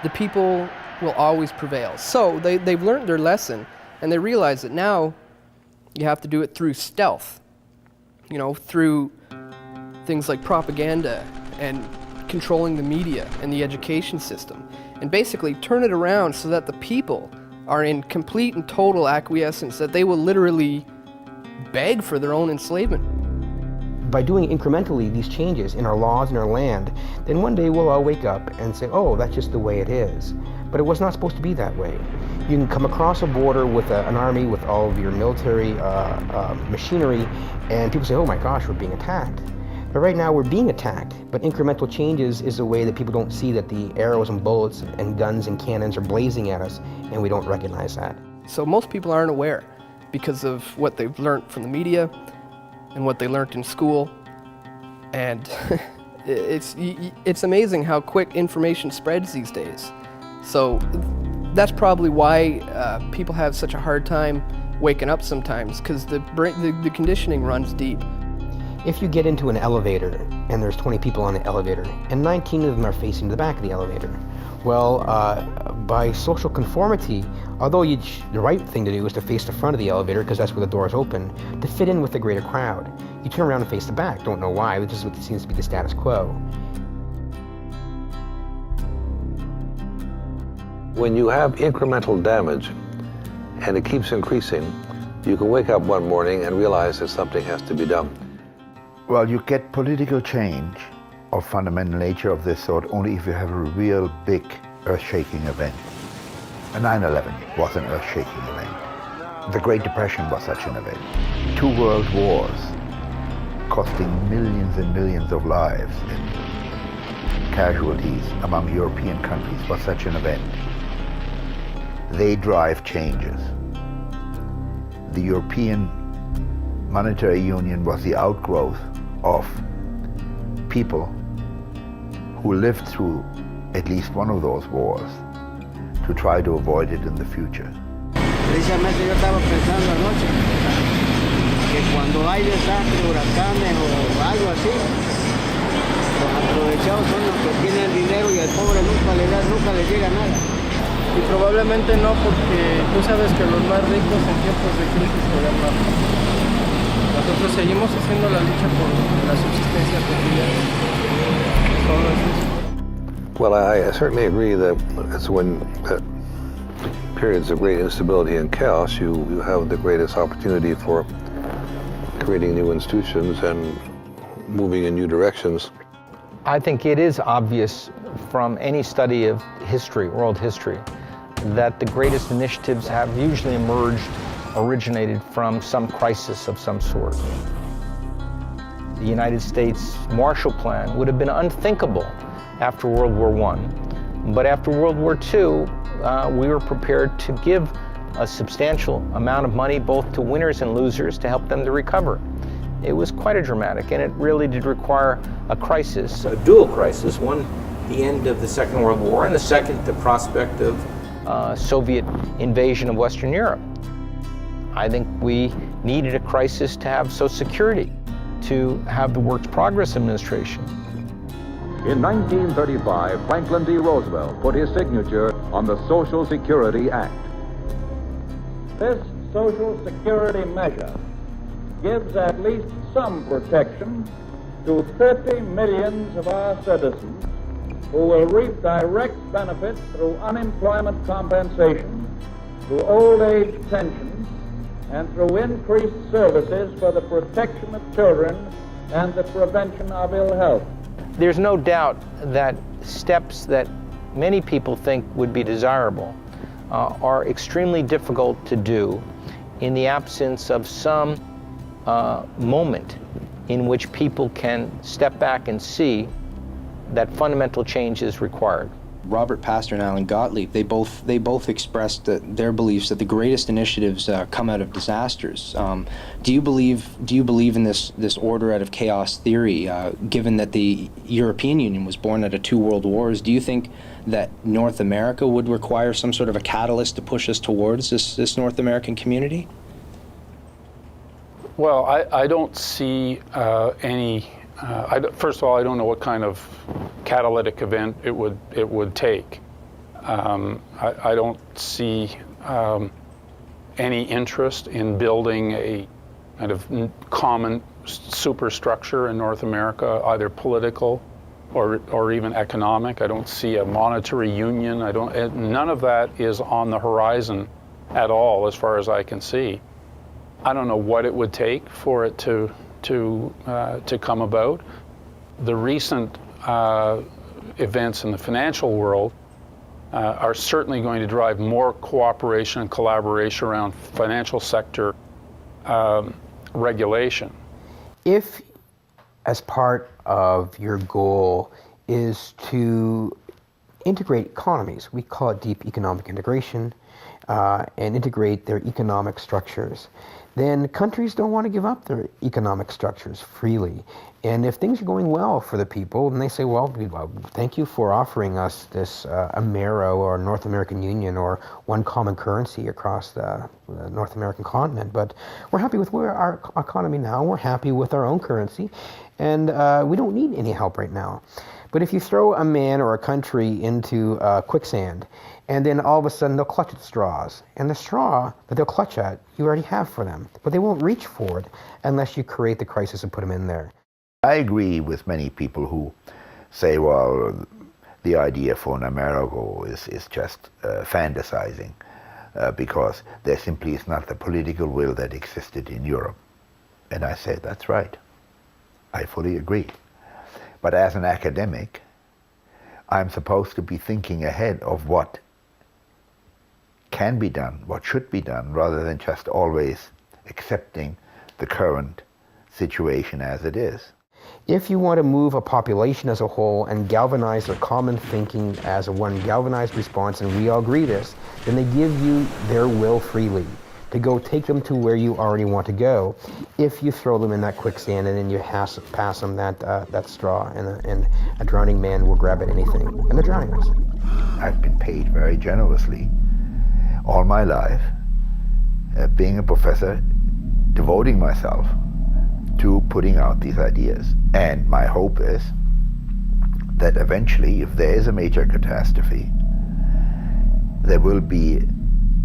The people will always prevail. So they've learned their lesson, and they realize that now you have to do it through stealth, through things like propaganda and controlling the media and the education system, and basically turn it around so that the people are in complete and total acquiescence, that they will literally beg for their own enslavement. By doing incrementally these changes in our laws and our land, then one day we'll all wake up and say, oh, that's just the way it is. But it was not supposed to be that way. You can come across a border with an army with all of your military machinery, and people say, oh my gosh, we're being attacked. But right now we're being attacked, but incremental changes is a way that people don't see that the arrows and bullets and guns and cannons are blazing at us, and we don't recognize that. So most people aren't aware because of what they've learned from the media and what they learned in school. And it's amazing how quick information spreads these days. So that's probably why people have such a hard time waking up sometimes, because the conditioning runs deep. If you get into an elevator and there's 20 people on the elevator and 19 of them are facing the back of the elevator, well, by social conformity, although the right thing to do is to face the front of the elevator because that's where the door is open, to fit in with the greater crowd, you turn around and face the back. Don't know why, but this is what seems to be the status quo. When you have incremental damage and it keeps increasing, you can wake up one morning and realize that something has to be done. Well, you get political change of fundamental nature of this sort only if you have a real big earth-shaking event. 9/11 was an earth-shaking event. The Great Depression was such an event. 2 world wars costing millions and millions of lives and casualties among European countries was such an event. They drive changes. The European Monetary Union was the outgrowth of people who lived through at least one of those wars to try to avoid it in the future. Precisamente yo estaba pensando anoche que cuando hay desastres, huracanes o algo así, los aprovechados son los que tienen dinero y al pobre nunca le llega nada. Y probablemente no, porque tú sabes que los más ricos en tiempos de crisis se ven más. Nosotros seguimos haciendo la lucha por la subsistencia cotidiana. Solo es eso. Well, I certainly agree that it's when periods of great instability and chaos you have the greatest opportunity for creating new institutions and moving in new directions. I think it is obvious from any study of history, world history, that the greatest initiatives have usually originated from some crisis of some sort. The United States Marshall Plan would have been unthinkable after World War I, but after World War II, we were prepared to give a substantial amount of money both to winners and losers to help them to recover. It was quite a dramatic, and it really did require a crisis, a dual crisis, one the end of the Second World War, and the second the prospect of Soviet invasion of Western Europe. I think we needed a crisis to have Social Security, to have the Works Progress Administration. In 1935, Franklin D. Roosevelt put his signature on the Social Security Act. This Social Security measure gives at least some protection to 30 million of our citizens who will reap direct benefits through unemployment compensation, through old age pensions, and through increased services for the protection of children and the prevention of ill health. There's no doubt that steps that many people think would be desirable are extremely difficult to do in the absence of some moment in which people can step back and see that fundamental change is required. Robert Pastor and Allan Gotlieb, they both expressed their beliefs that the greatest initiatives come out of disasters. Do you believe in this order out of chaos theory? Given that the European Union was born out of 2 world wars, do you think that North America would require some sort of a catalyst to push us towards this North American community? Well, I don't see any. First of all, I don't know what kind of catalytic event it would take. I don't see any interest in building a kind of common superstructure in North America, either political or even economic. I don't see a monetary union. None of that is on the horizon at all, as far as I can see. I don't know what it would take for it to come about. The recent events in the financial world are certainly going to drive more cooperation and collaboration around financial sector regulation. If, as part of your goal, is to integrate economies, we call it deep economic integration, and integrate their economic structures, then countries don't want to give up their economic structures freely. And if things are going well for the people, then they say, well, thank you for offering us this Amero or North American Union or one common currency across the North American continent, but we're happy with where our economy now, we're happy with our own currency, and we don't need any help right now. But if you throw a man or a country into quicksand, and then all of a sudden they'll clutch at straws, and the straw that they'll clutch at, you already have for them, but they won't reach for it unless you create the crisis and put them in there. I agree with many people who say, well, the idea for an Amerigo is just fantasizing because there simply is not the political will that existed in Europe. And I say, that's right. I fully agree. But as an academic, I'm supposed to be thinking ahead of what can be done, what should be done, rather than just always accepting the current situation as it is. If you want to move a population as a whole and galvanize their common thinking as a one galvanized response, and we all agree this, then they give you their will freely to go take them to where you already want to go. If you throw them in that quicksand and then you pass them that straw, and a drowning man will grab at anything, and they're drowning us. I've been paid very generously all my life, being a professor, devoting myself to putting out these ideas. And my hope is that eventually, if there is a major catastrophe, there will be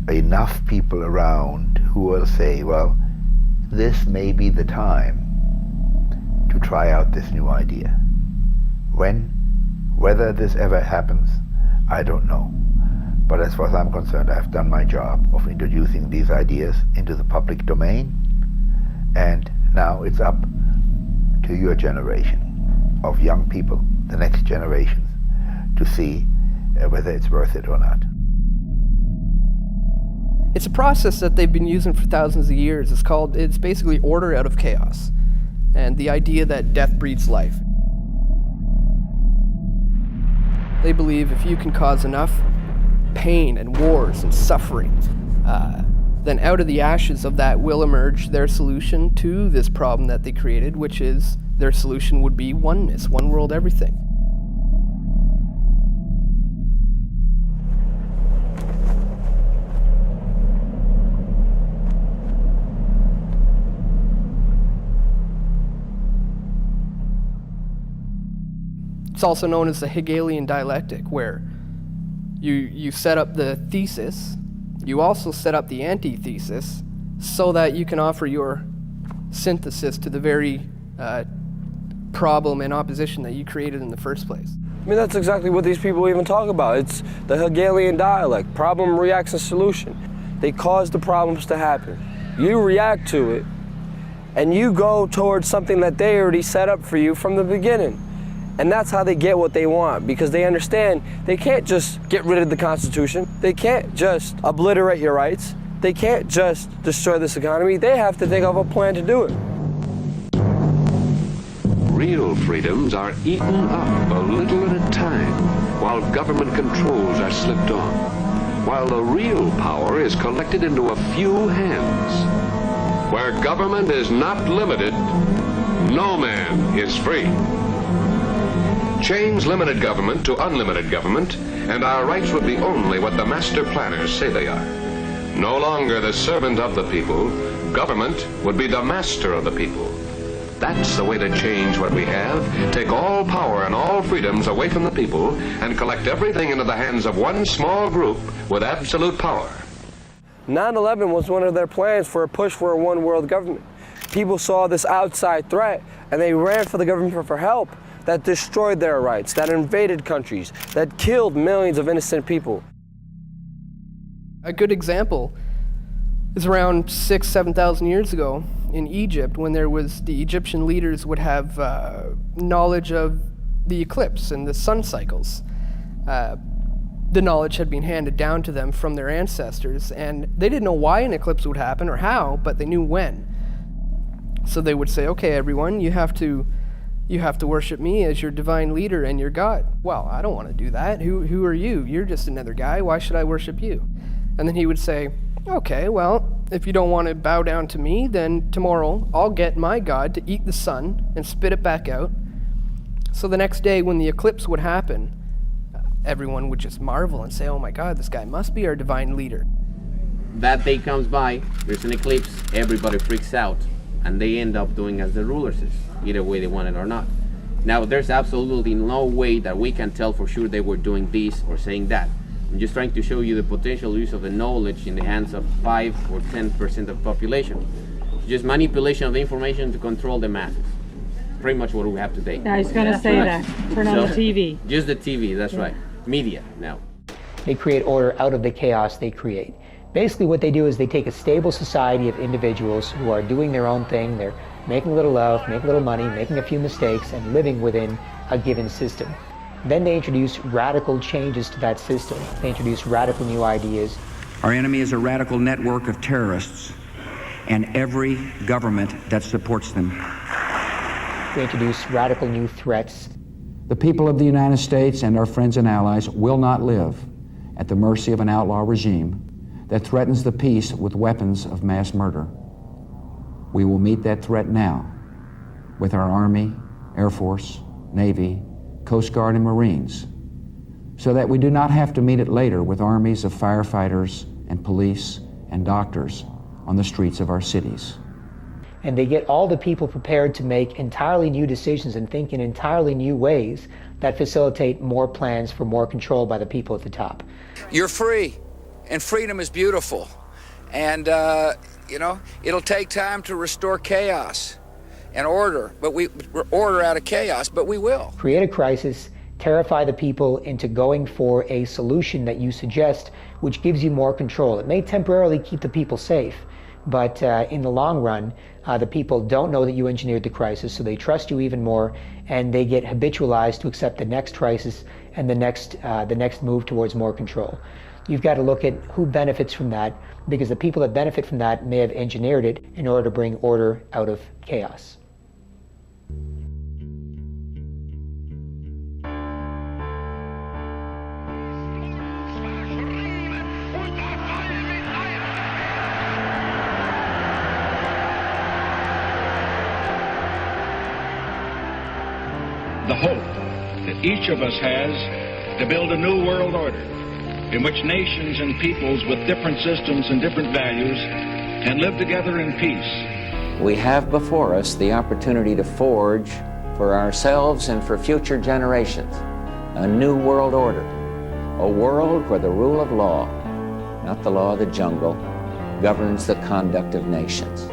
enough people around who will say, well, this may be the time to try out this new idea. Whether this ever happens, I don't know. But as far as I'm concerned, I've done my job of introducing these ideas into the public domain, and now it's up to your generation of young people, the next generations, to see whether it's worth it or not. It's a process that they've been using for thousands of years. It's basically order out of chaos, and the idea that death breeds life. They believe if you can cause enough pain and wars and suffering, then out of the ashes of that will emerge their solution to this problem that they created, which is their solution would be oneness, one world, everything. It's also known as the Hegelian dialectic, where you set up the thesis, you also set up the antithesis, so that you can offer your synthesis to the very problem and opposition that you created in the first place. I mean, that's exactly what these people even talk about. It's the Hegelian dialect, problem, reaction, solution. They cause the problems to happen. You react to it, and you go towards something that they already set up for you from the beginning. And that's how they get what they want, because they understand they can't just get rid of the Constitution. They can't just obliterate your rights. They can't just destroy this economy. They have to think of a plan to do it. Real freedoms are eaten up a little at a time, while government controls are slipped on, while the real power is collected into a few hands. Where government is not limited, no man is free. Change limited government to unlimited government, and our rights would be only what the master planners say they are. No longer the servant of the people, government would be the master of the people. That's the way to change what we have. Take all power and all freedoms away from the people and collect everything into the hands of one small group with absolute power. 9/11 was one of their plans for a push for a one world government. People saw this outside threat and they ran for the government for help. That destroyed their rights, that invaded countries, that killed millions of innocent people. A good example is around 6,000 to 7,000 years ago in Egypt, when the Egyptian leaders would have knowledge of the eclipse and the sun cycles. the knowledge had been handed down to them from their ancestors, and they didn't know why an eclipse would happen or how, but they knew when. So they would say, okay, everyone, you have to worship me as your divine leader and your God. Well, I don't want to do that. Who are you? You're just another guy. Why should I worship you? And then he would say, okay, well, if you don't want to bow down to me, then tomorrow I'll get my God to eat the sun and spit it back out. So the next day when the eclipse would happen, everyone would just marvel and say, oh my God, this guy must be our divine leader. That day comes by, there's an eclipse, everybody freaks out, and they end up doing as the rulers is, either way they want it or not. Now, there's absolutely no way that we can tell for sure they were doing this or saying that. I'm just trying to show you the potential use of the knowledge in the hands of 5 or 10% of the population. Just manipulation of information to control the masses. Pretty much what we have today. Yeah, I was going to say that. Turn on the TV. Just the TV, that's right. Media now. They create order out of the chaos they create. Basically what they do is they take a stable society of individuals who are doing their own thing. They're making a little love, making a little money, making a few mistakes, and living within a given system. Then they introduce radical changes to that system. They introduce radical new ideas. Our enemy is a radical network of terrorists and every government that supports them. They introduce radical new threats. The people of the United States and our friends and allies will not live at the mercy of an outlaw regime that threatens the peace with weapons of mass murder. We will meet that threat now with our Army, Air Force, Navy, Coast Guard, and Marines, so that we do not have to meet it later with armies of firefighters and police and doctors on the streets of our cities. And they get all the people prepared to make entirely new decisions and think in entirely new ways that facilitate more plans for more control by the people at the top. You're free, and freedom is beautiful. And, it'll take time to restore chaos and order, order out of chaos, but we will. Create a crisis, terrify the people into going for a solution that you suggest, which gives you more control. It may temporarily keep the people safe, but in the long run, the people don't know that you engineered the crisis, so they trust you even more, and they get habitualized to accept the next crisis and the next move towards more control. You've got to look at who benefits from that, because the people that benefit from that may have engineered it in order to bring order out of chaos. The hope that each of us has to build a new world order in which nations and peoples with different systems and different values can live together in peace. We have before us the opportunity to forge for ourselves and for future generations a new world order, a world where the rule of law, not the law of the jungle, governs the conduct of nations.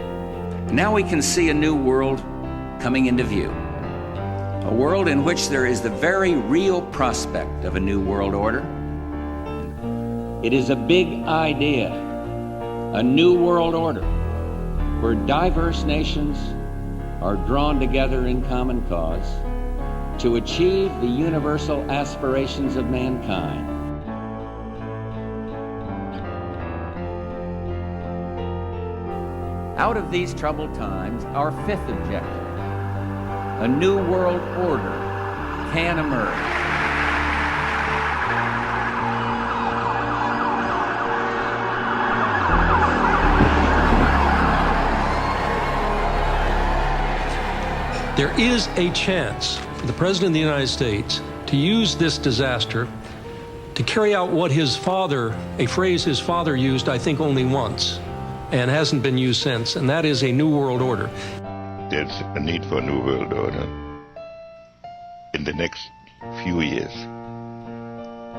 Now we can see a new world coming into view. A world in which there is the very real prospect of a new world order. It is a big idea, a new world order, where diverse nations are drawn together in common cause to achieve the universal aspirations of mankind. Out of these troubled times, our fifth objective, a new world order, can emerge. There is a chance for the President of the United States to use this disaster to carry out what his father, a phrase his father used, I think, only once, and hasn't been used since, and that is a new world order. There's a need for a new world order. In the next few years,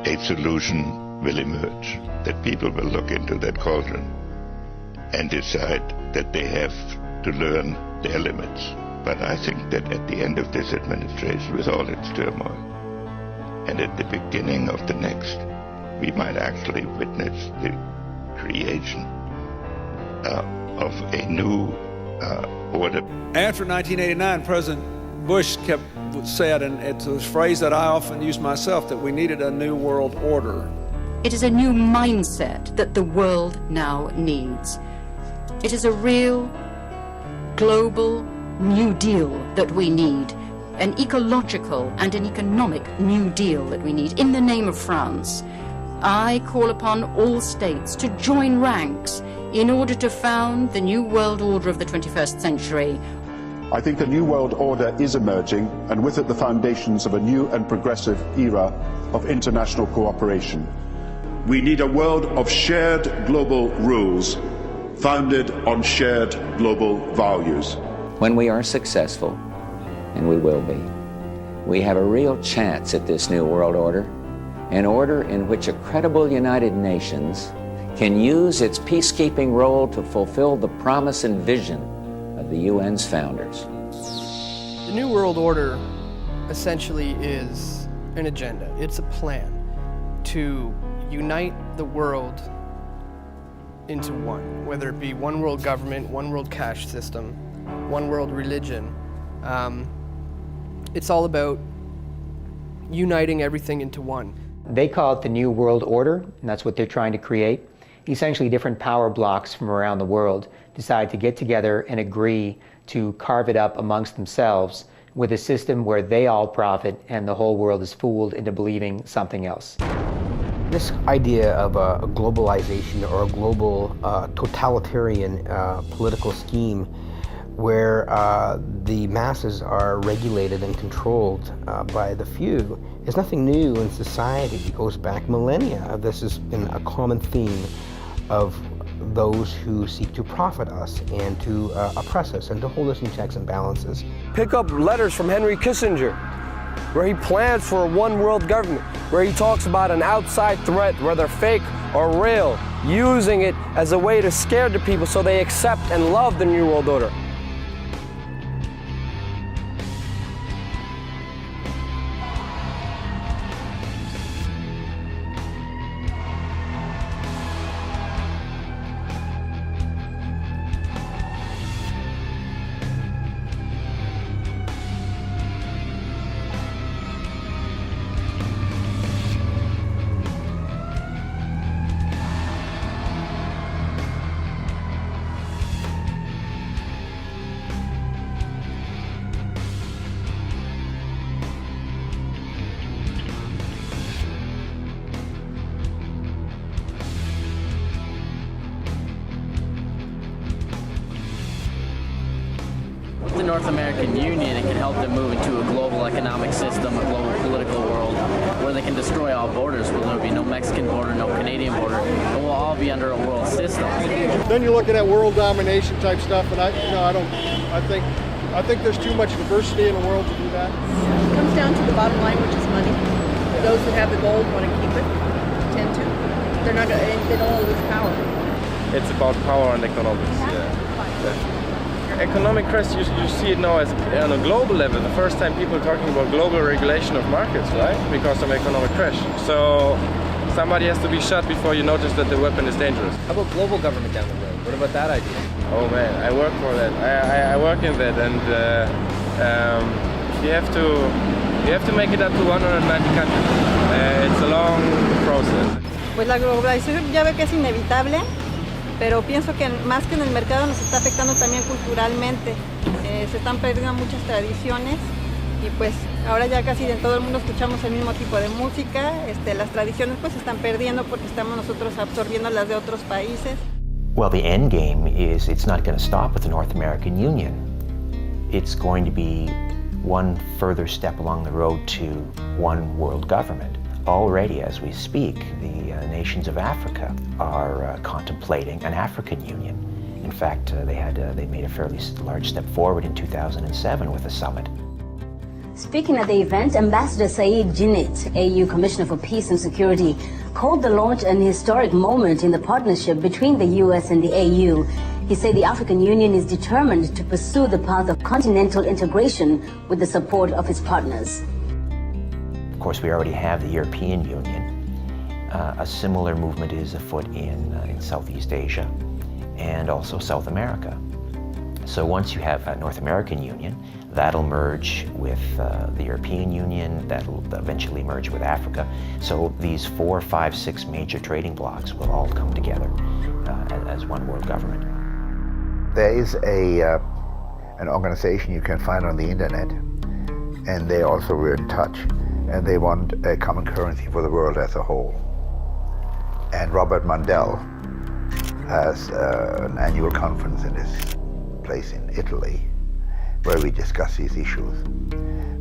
a solution will emerge, that people will look into that cauldron and decide that they have to learn their limits. But I think that at the end of this administration, with all its turmoil, and at the beginning of the next, we might actually witness the creation of a new order. After 1989, President Bush said, and it's a phrase that I often use myself, that we needed a new world order. It is a new mindset that the world now needs. It is a real, global New Deal that we need, an ecological and an economic New Deal that we need. In the name of France, I call upon all states to join ranks in order to found the new world order of the 21st century. I think a new world order is emerging, and with it the foundations of a new and progressive era of international cooperation. We need a world of shared global rules, founded on shared global values. When we are successful, and we will be, we have a real chance at this new world order, an order in which a credible United Nations can use its peacekeeping role to fulfill the promise and vision of the UN's founders. The New World Order essentially is an agenda. It's a plan to unite the world into one, whether it be one world government, one world cash system, one world religion. It's all about uniting everything into one. They call it the New World Order, and that's what they're trying to create. Essentially, different power blocks from around the world decide to get together and agree to carve it up amongst themselves with a system where they all profit and the whole world is fooled into believing something else. This idea of a globalization or a global totalitarian political scheme where the masses are regulated and controlled by the few is nothing new in society. It goes back millennia. This has been a common theme of those who seek to profit us and to oppress us and to hold us in checks and balances. Pick up letters from Henry Kissinger, where he plans for a one world government, where he talks about an outside threat, whether fake or real, using it as a way to scare the people so they accept and love the New World Order. The North American Union, it can help them move into a global economic system, a global political world, where they can destroy all borders, where there will be no Mexican border, no Canadian border, and we'll all be under a world system. Then you're looking at world domination type stuff, and I think there's too much diversity in the world to do that. It comes down to the bottom line, which is money. Those that have the gold want to keep it, tend to. They're not. They don't want to lose power. It's about power and economics. Yeah. Economic crash, you see it now as on a global level. The first time people are talking about global regulation of markets, right? Because of economic crash. So somebody has to be shot before you notice that the weapon is dangerous. How about global government down the road? What about that idea? Oh man, I work for that. I work in that, and you have to make it up to 190 countries. It's a long process. Pues la globalización ya ve que es inevitable. Pero pienso que más que en el mercado nos está afectando también culturalmente. Se están perdiendo muchas tradiciones y pues ahora ya casi en todo el mundo escuchamos el mismo tipo de música. Las tradiciones pues se están perdiendo porque estamos nosotros absorbiendo las de otros países. Well, the end game is it's not going to stop with the North American Union. It's going to be one further step along the road to one world government. Already, as we speak, the nations of Africa are contemplating an African Union. In fact, they made a fairly large step forward in 2007 with a summit. Speaking at the event, Ambassador Saeed Djinnit, AU Commissioner for Peace and Security, called the launch an historic moment in the partnership between the US and the AU. He said the African Union is determined to pursue the path of continental integration with the support of its partners. Of course, we already have the European Union. A similar movement is afoot in Southeast Asia and also South America. So once you have a North American Union, That'll merge with the European Union, that'll eventually merge with Africa. So these 4, 5, 6 major trading blocs will all come together as one world government. There is an organization you can find on the internet, and they also were in touch, and they want a common currency for the world as a whole. And Robert Mundell has an annual conference in this place in Italy where we discuss these issues.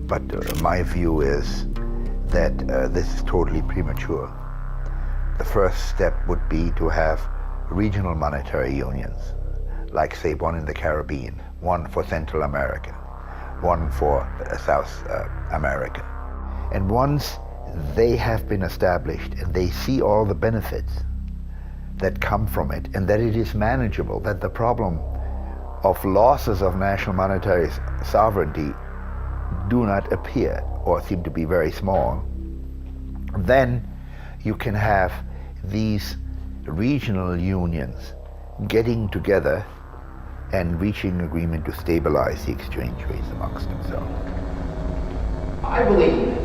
But my view is that this is totally premature. The first step would be to have regional monetary unions, like say one in the Caribbean, one for Central America, one for South America. And once they have been established and they see all the benefits that come from it and that it is manageable, that the problem of losses of national monetary sovereignty do not appear or seem to be very small, then you can have these regional unions getting together and reaching agreement to stabilize the exchange rates amongst themselves. I believe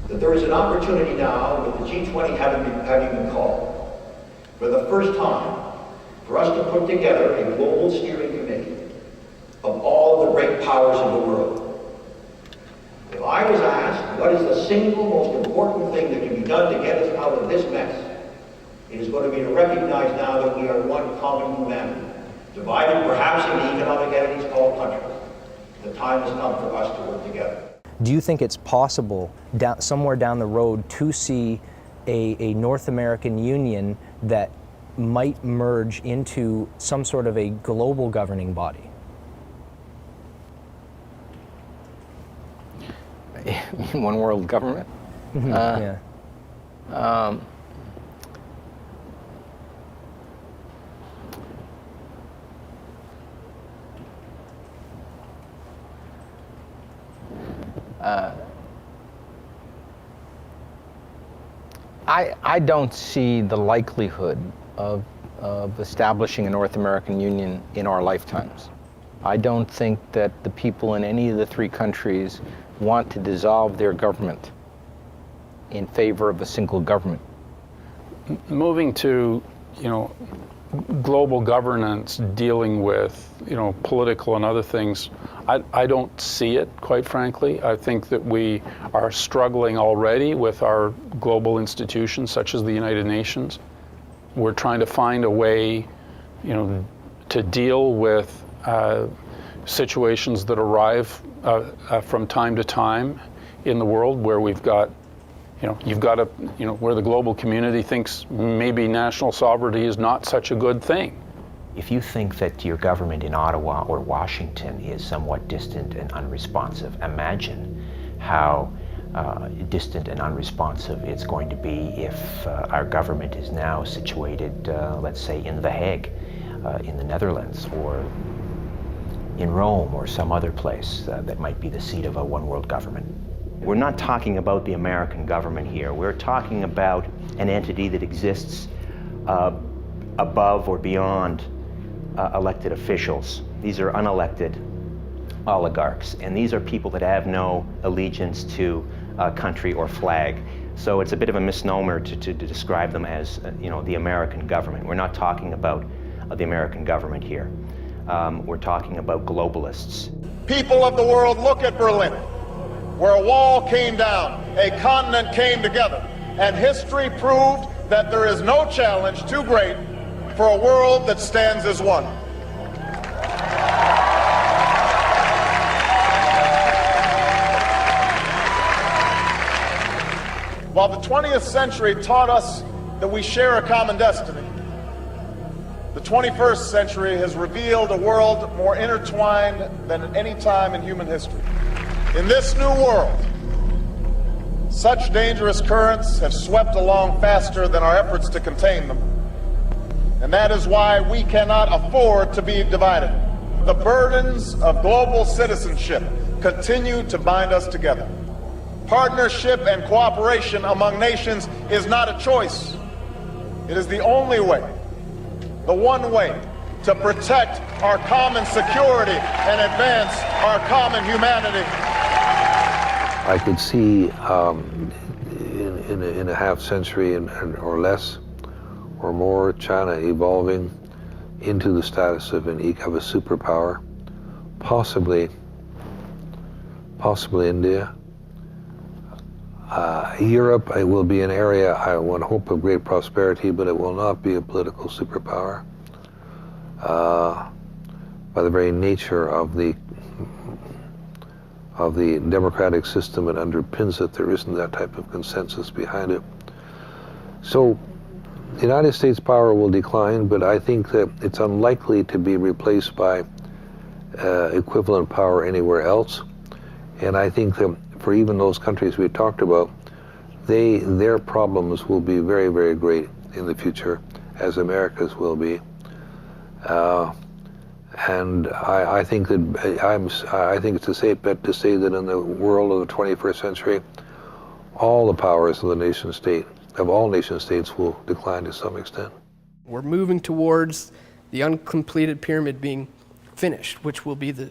that there is an opportunity now, with the G20 having been called, for the first time, for us to put together a global steering committee of all the great powers of the world. If I was asked what is the single most important thing that can be done to get us out of this mess, it is going to be to recognize now that we are one common humanity, divided perhaps into economic entities called countries. The time has come for us to work together. Do you think it's possible somewhere down the road to see a North American Union that might merge into some sort of a global governing body? One world government? Yeah. I don't see the likelihood of establishing a North American Union in our lifetimes. I don't think that the people in any of the 3 countries want to dissolve their government in favor of a single government. Moving to, global governance, dealing with, political and other things, I don't see it, quite frankly. I think that we are struggling already with our global institutions, such as the United Nations. We're trying to find a way, to deal with situations that arrive from time to time in the world where we've got, where the global community thinks maybe national sovereignty is not such a good thing. If you think that your government in Ottawa or Washington is somewhat distant and unresponsive, imagine how distant and unresponsive it's going to be if our government is now situated, let's say, in The Hague, in the Netherlands, or in Rome, or some other place that might be the seat of a one world government. We're not talking about the American government here. We're talking about an entity that exists above or beyond elected officials. These are unelected oligarchs, and these are people that have no allegiance to a country or flag. So it's a bit of a misnomer to describe them as, the American government. We're not talking about the American government here. We're talking about globalists. People of the world, look at Berlin, where a wall came down, a continent came together, and history proved that there is no challenge too great for a world that stands as one. While the 20th century taught us that we share a common destiny, the 21st century has revealed a world more intertwined than at any time in human history. In this new world, such dangerous currents have swept along faster than our efforts to contain them. And that is why we cannot afford to be divided. The burdens of global citizenship continue to bind us together. Partnership and cooperation among nations is not a choice. It is the only way, the one way, to protect our common security and advance our common humanity. I could see in a half century or less or more, China evolving into the status of a superpower, possibly India. Europe will be an area, I would hope, of great prosperity, but it will not be a political superpower. By the very nature of the democratic system that underpins it, there isn't that type of consensus behind it. So the United States power will decline, but I think that it's unlikely to be replaced by equivalent power anywhere else. And I think that for even those countries we talked about, their problems will be very, very great in the future, as America's will be. And I think it's a safe bet to say that in the world of the 21st century, all the powers of all nation states will decline to some extent. We're moving towards the uncompleted pyramid being finished, which will be the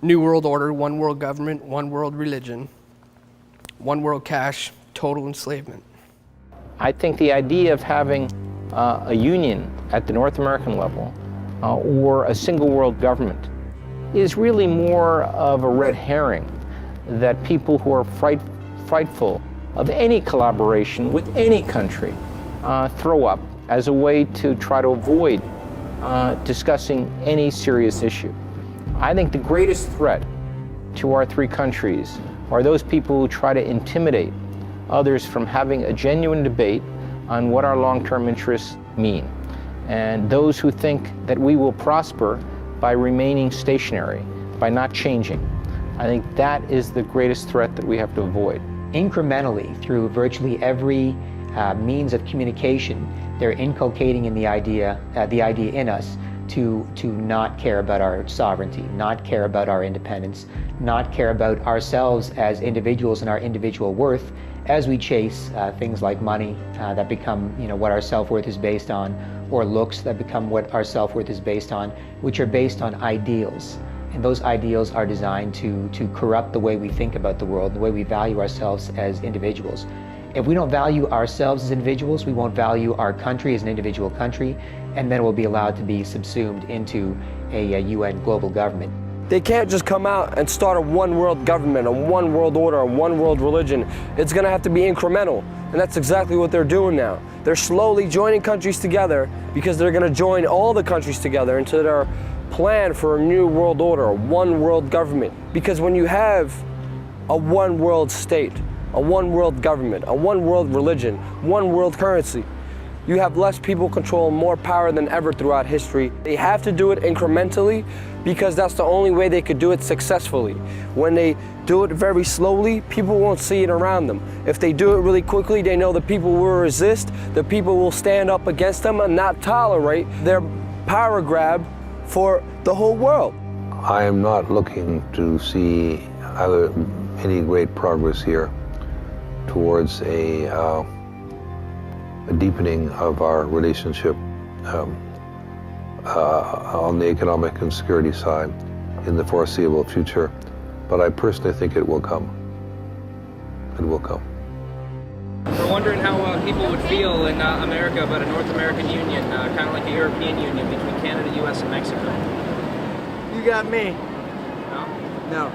New World Order, one world government, one world religion, one world cash, total enslavement. I think the idea of having a union at the North American level or a single world government is really more of a red herring that people who are frightful of any collaboration with any country throw up as a way to try to avoid discussing any serious issue. I think the greatest threat to our three countries are those people who try to intimidate others from having a genuine debate on what our long-term interests mean, and those who think that we will prosper by remaining stationary, by not changing. I think that is the greatest threat that we have to avoid. Incrementally, through virtually every means of communication, they're inculcating in the idea in us to not care about our sovereignty, not care about our independence, not care about ourselves as individuals and our individual worth as we chase things like money that become what our self-worth is based on, or looks that become what our self-worth is based on, which are based on ideals. And those ideals are designed to corrupt the way we think about the world, the way we value ourselves as individuals. If we don't value ourselves as individuals, we won't value our country as an individual country, and then we'll be allowed to be subsumed into a UN global government. They can't just come out and start a one world government, a one world order, a one world religion. It's gonna have to be incremental, and that's exactly what they're doing now. They're slowly joining countries together because they're gonna join all the countries together into their plan for a new world order, a one world government. Because when you have a one world state, a one world government, a one world religion, one world currency, you have less people control, more power than ever throughout history. They have to do it incrementally because that's the only way they could do it successfully. When they do it very slowly, people won't see it around them. If they do it really quickly, they know the people will resist, the people will stand up against them and not tolerate their power grab for the whole world. I am not looking to see any great progress here towards a deepening of our relationship on the economic and security side in the foreseeable future, but I personally think it will come. It will come. We're wondering how people would feel in America about a North American Union, kind of like a European Union between Canada, U.S., and Mexico. You got me. No? No.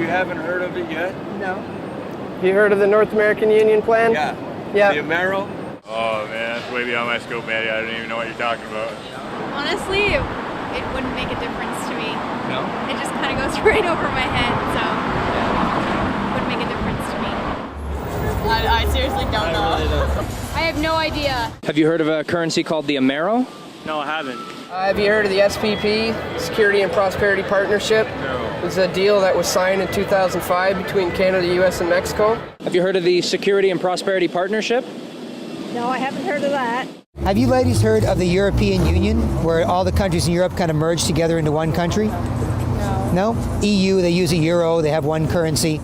You haven't heard of it yet? No. Have you heard of the North American Union plan? Yeah. Yeah. The Amero? Oh man, that's way beyond my scope, Maddie. I don't even know what you're talking about. Honestly, it wouldn't make a difference to me. No? It just kind of goes right over my head, so it wouldn't make a difference to me. I seriously don't know. I have no idea. Have you heard of a currency called the Amero? No, I haven't. Have you heard of the SPP, Security and Prosperity Partnership? No. It's a deal that was signed in 2005 between Canada, U.S., and Mexico. Have you heard of the Security and Prosperity Partnership? No, I haven't heard of that. Have you ladies heard of the European Union, where all the countries in Europe kind of merge together into one country? No. No? EU, they use a euro, they have one currency.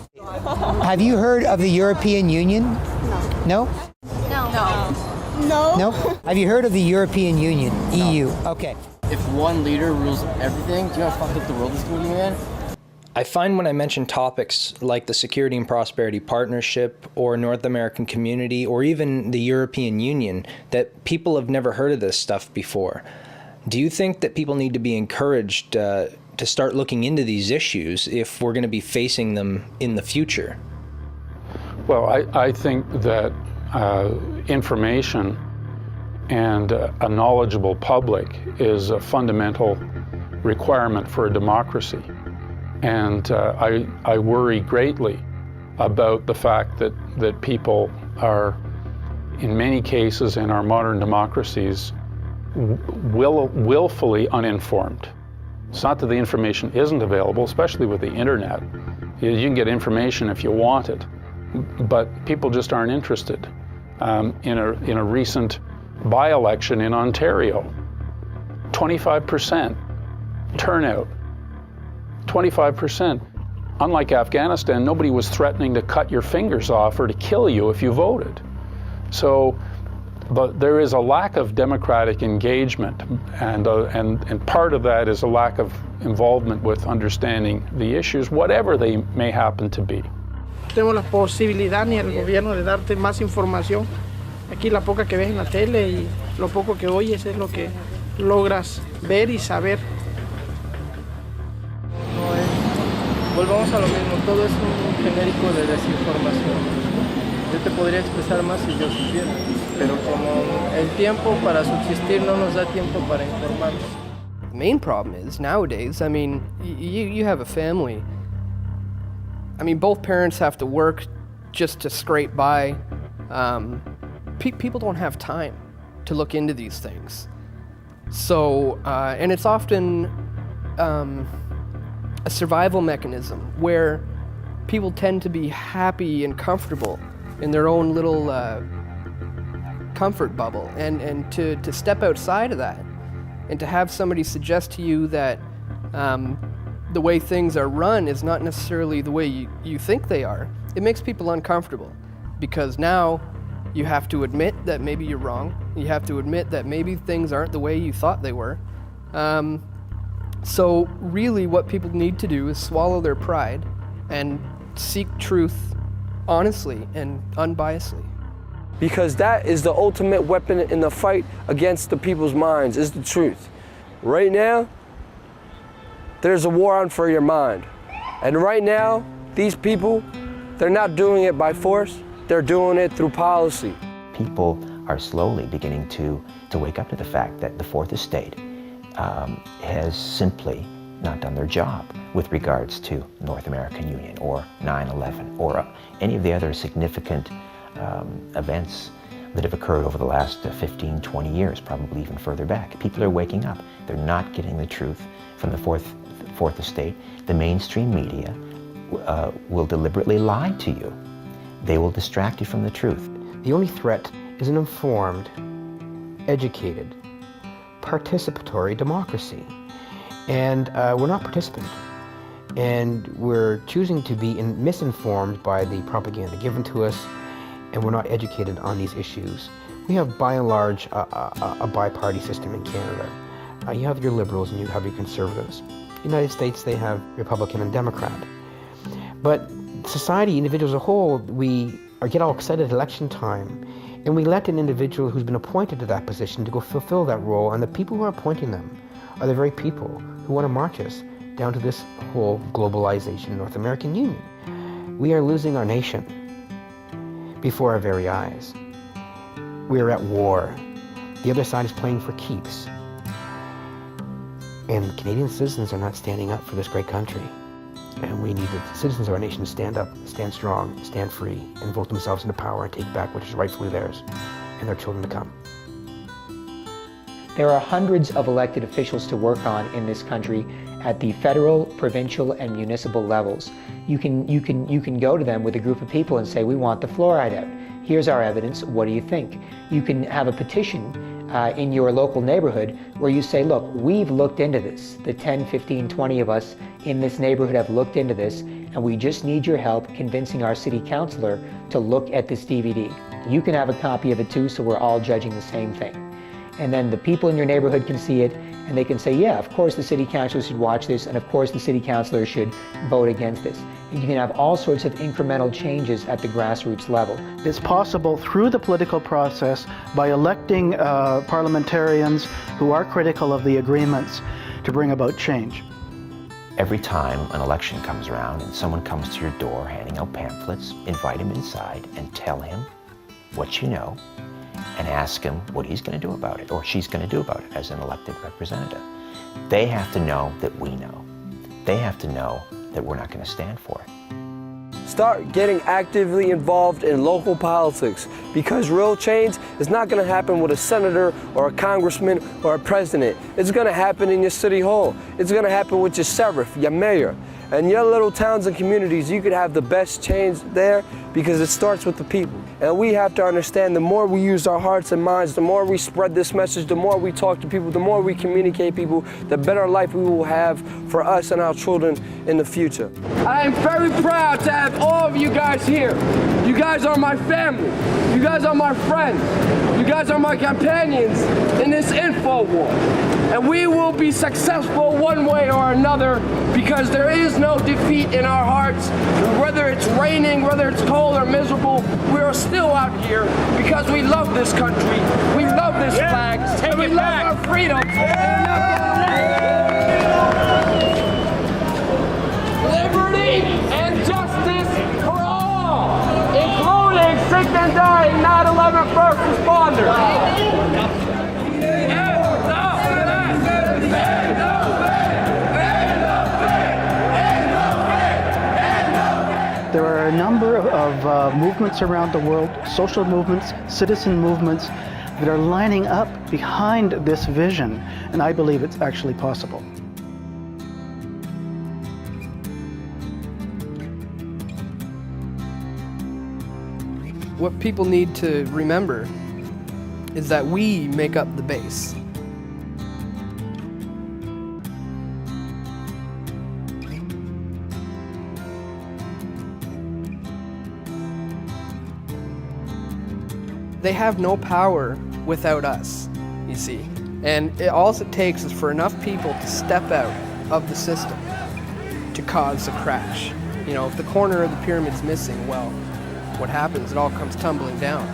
Have you heard of the European Union? No. No? No. No. No? Have you heard of the European Union, EU? Okay. if one leader rules everything, do you know how fucked up the world is going to be, man? I find when I mention topics like the Security and Prosperity Partnership or North American Community or even the European Union that people have never heard of this stuff before. Do you think that people need to be encouraged to start looking into these issues if we're going to be facing them in the future? Well, I think that information and a knowledgeable public is a fundamental requirement for a democracy. And I worry greatly about the fact that people are, in many cases in our modern democracies, willfully uninformed. It's not that the information isn't available, especially with the internet. You can get information if you want it, but people just aren't interested. In a recent by-election in Ontario, 25% turnout. 25%. Unlike Afghanistan, nobody was threatening to cut your fingers off or to kill you if you voted. So, but there is a lack of democratic engagement, and part of that is a lack of involvement with understanding the issues, whatever they may happen to be. Tenemos la posibilidad ni el gobierno de darte más información. Aquí la poca que ves en la tele y lo poco que oyes es lo que logras ver y saber. Volvamos a lo mismo, todo es un genérico de desinformación. Yo te podría expresar más si yo supiera, pero como el tiempo para subsistir no nos da tiempo para informarnos. The main problem is nowadays, I mean, you have a family. I mean, both parents have to work just to scrape by. People don't have time to look into these things. So, and it's often a survival mechanism where people tend to be happy and comfortable in their own little comfort bubble, and to step outside of that and to have somebody suggest to you that the way things are run is not necessarily the way you think they are, it makes people uncomfortable, because now you have to admit that maybe you're wrong, you have to admit that maybe things aren't the way you thought they were. So really what people need to do is swallow their pride and seek truth honestly and unbiasedly. Because that is the ultimate weapon in the fight against the people's minds, is the truth. Right now, there's a war on for your mind. And right now, these people, they're not doing it by force, they're doing it through policy. People are slowly beginning to wake up to the fact that the Fourth Estate has simply not done their job with regards to North American Union or 9/11 or any of the other significant events that have occurred over the last 15, 20 years, probably even further back. People are waking up. They're not getting the truth from the Fourth Estate. The mainstream media will deliberately lie to you. They will distract you from the truth. The only threat is an informed, educated, participatory democracy. And we're not participant. And we're choosing to be misinformed by the propaganda given to us, and we're not educated on these issues. We have, by and large, a bi-party system in Canada. You have your liberals and you have your conservatives. In the United States, they have Republican and Democrat. But society, individuals as a whole, we get all excited at election time, and we let an individual who's been appointed to that position to go fulfill that role, and the people who are appointing them are the very people who want to march us down to this whole globalization North American Union. We are losing our nation before our very eyes. We are at war. The other side is playing for keeps. And Canadian citizens are not standing up for this great country. And we need the citizens of our nation to stand up, stand strong, stand free, and vote themselves into power and take back what is rightfully theirs and their children to come. There are hundreds of elected officials to work on in this country at the federal, provincial, and municipal levels. You can go to them with a group of people and say, we want the fluoride out. Here's our evidence, what do you think? You can have a petition in your local neighborhood where you say, look, we've looked into this. The 10, 15, 20 of us in this neighborhood have looked into this, and we just need your help convincing our city councilor to look at this DVD. You can have a copy of it too, so we're all judging the same thing. And then the people in your neighborhood can see it, and they can say, yeah, of course the city council should watch this, and of course the city councilor should vote against this. And you can have all sorts of incremental changes at the grassroots level. It's possible through the political process by electing parliamentarians who are critical of the agreements to bring about change. Every time an election comes around and someone comes to your door handing out pamphlets, invite him inside and tell him what you know and ask him what he's going to do about it, or she's going to do about it as an elected representative. They have to know that we know. They have to know that we're not going to stand for it. Start getting actively involved in local politics, because real change is not going to happen with a senator or a congressman or a president. It's going to happen in your city hall. It's going to happen with your sheriff, your mayor. And your little towns and communities, you could have the best change there because it starts with the people. And we have to understand the more we use our hearts and minds, the more we spread this message, the more we talk to people, the more we communicate people, the better life we will have for us and our children in the future. I am very proud to have all of you guys here. You guys are my family. You guys are my friends. You guys are my companions in this info war. And we will be successful one way or another, because there is no defeat in our hearts. Whether it's raining, whether it's cold or miserable, we are still out here because we love this country, we love this flag, and we love our freedom. Liberty and justice for all, including sick and dying 9/11 first responders. There are a number of movements around the world, social movements, citizen movements, that are lining up behind this vision, and I believe it's actually possible. What people need to remember is that we make up the base. They have no power without us, you see. And all it takes is for enough people to step out of the system to cause a crash. You know, if the corner of the pyramid's missing, well, what happens? It all comes tumbling down.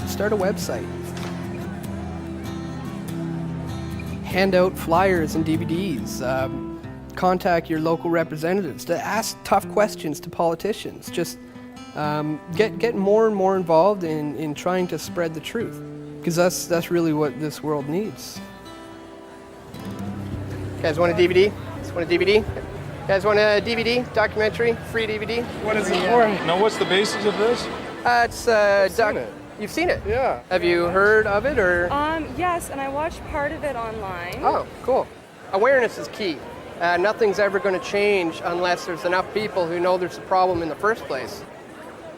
Start a website. Hand out flyers and DVDs. Contact your local representatives to ask tough questions to politicians. Just get more and more involved in trying to spread the truth, because that's really what this world needs. You guys want a DVD? Want a DVD? You guys want a DVD? Documentary? Free DVD? What is it for? Now, what's the basis of this? You've seen it? Yeah. Have you heard of it, or? Yes, and I watched part of it online. Oh, cool. Awareness is key. Nothing's ever going to change unless there's enough people who know there's a problem in the first place.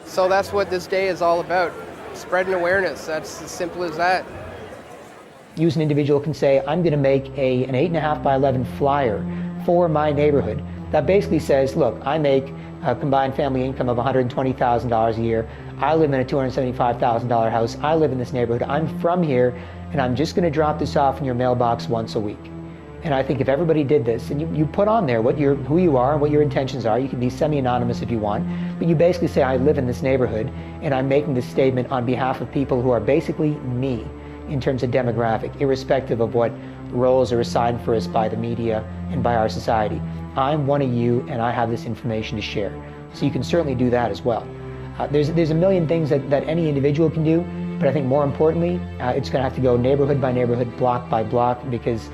So that's what this day is all about. Spreading awareness. That's as simple as that. You as an individual can say, I'm going to make an 8.5 by 11 flyer for my neighborhood that basically says, look, I make a combined family income of $120,000 a year. I live in a $275,000 house. I live in this neighborhood. I'm from here, and I'm just going to drop this off in your mailbox once a week. And I think if everybody did this, and you put on there who you are and what your intentions are, you can be semi-anonymous if you want, but you basically say, I live in this neighborhood, and I'm making this statement on behalf of people who are basically me in terms of demographic, irrespective of what roles are assigned for us by the media and by our society. I'm one of you, and I have this information to share. So you can certainly do that as well. There's a million things that any individual can do, but I think more importantly, it's going to have to go neighborhood by neighborhood, block by block, because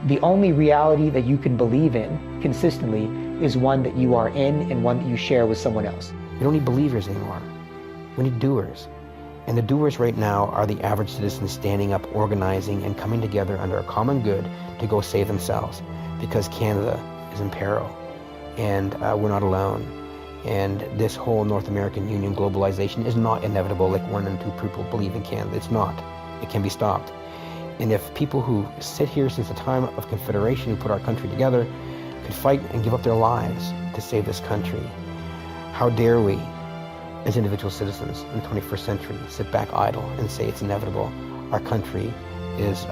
the only reality that you can believe in consistently is one that you are in and one that you share with someone else. We don't need believers anymore. We need doers. And the doers right now are the average citizen standing up, organizing, and coming together under a common good to go save themselves, because Canada is in peril, and we're not alone. And this whole North American Union globalization is not inevitable like 1 in 2 people believe in Canada. It's not. It can be stopped. And if people who sit here since the time of Confederation, who put our country together, could fight and give up their lives to save this country. How dare we, as individual citizens in the 21st century, sit back idle and say it's inevitable. Our country is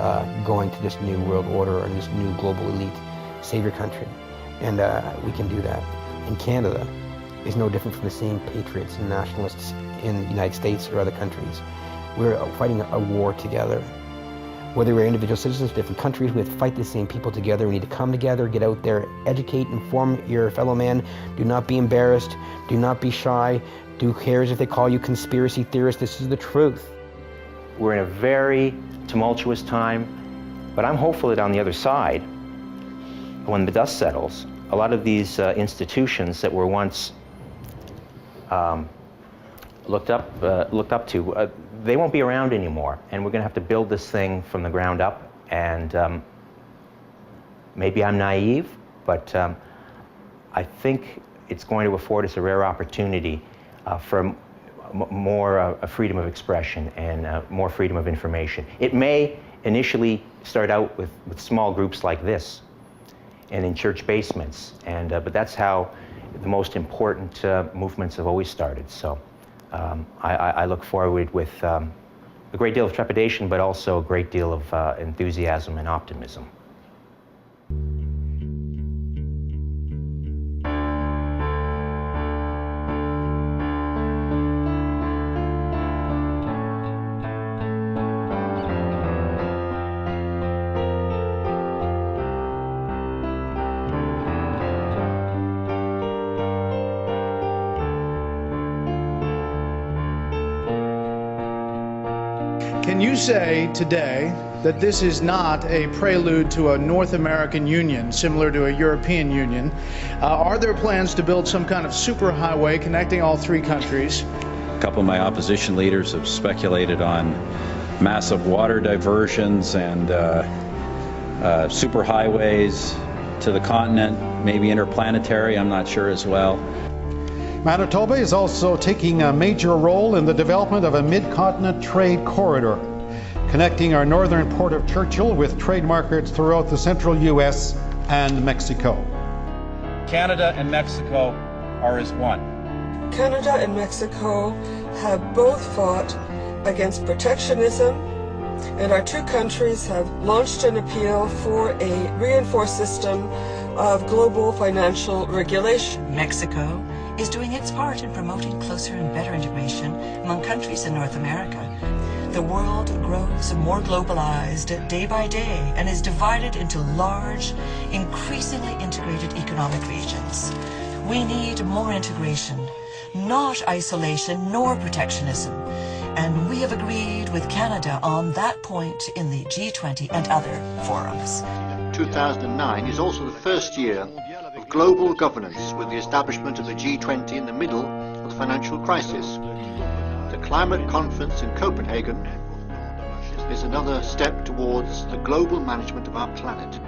going to this new world order and this new global elite savior country. And we can do that. And Canada is no different from the same patriots and nationalists in the United States or other countries. We're fighting a war together. Whether we're individual citizens of different countries, we have to fight the same people together. We need to come together, get out there, educate, inform your fellow man. Do not be embarrassed. Do not be shy. Who cares if they call you conspiracy theorists? This is the truth. We're in a very tumultuous time, but I'm hopeful that on the other side, when the dust settles, a lot of these institutions that were once looked up to, they won't be around anymore, and we're going to have to build this thing from the ground up. And maybe I'm naive, but I think it's going to afford us a rare opportunity for more freedom of expression and more freedom of information. It may initially start out with small groups like this and in church basements, and but that's how the most important movements have always started. So I look forward with a great deal of trepidation, but also a great deal of enthusiasm and optimism. Can you say today that this is not a prelude to a North American Union similar to a European Union? Are there plans to build some kind of superhighway connecting all three countries? A couple of my opposition leaders have speculated on massive water diversions and superhighways to the continent, maybe interplanetary, I'm not sure as well. Manitoba is also taking a major role in the development of a mid-continent trade corridor, connecting our northern port of Churchill with trade markets throughout the central U.S. and Mexico. Canada and Mexico are as one. Canada and Mexico have both fought against protectionism, and our two countries have launched an appeal for a reinforced system of global financial regulation. Mexico is doing its part in promoting closer and better integration among countries in North America. The world grows more globalized day by day and is divided into large, increasingly integrated economic regions. We need more integration, not isolation nor protectionism. And we have agreed with Canada on that point in the G20 and other forums. 2009 is also the first year of global governance, with the establishment of the G20 in the middle of the financial crisis. The climate conference in Copenhagen is another step towards the global management of our planet.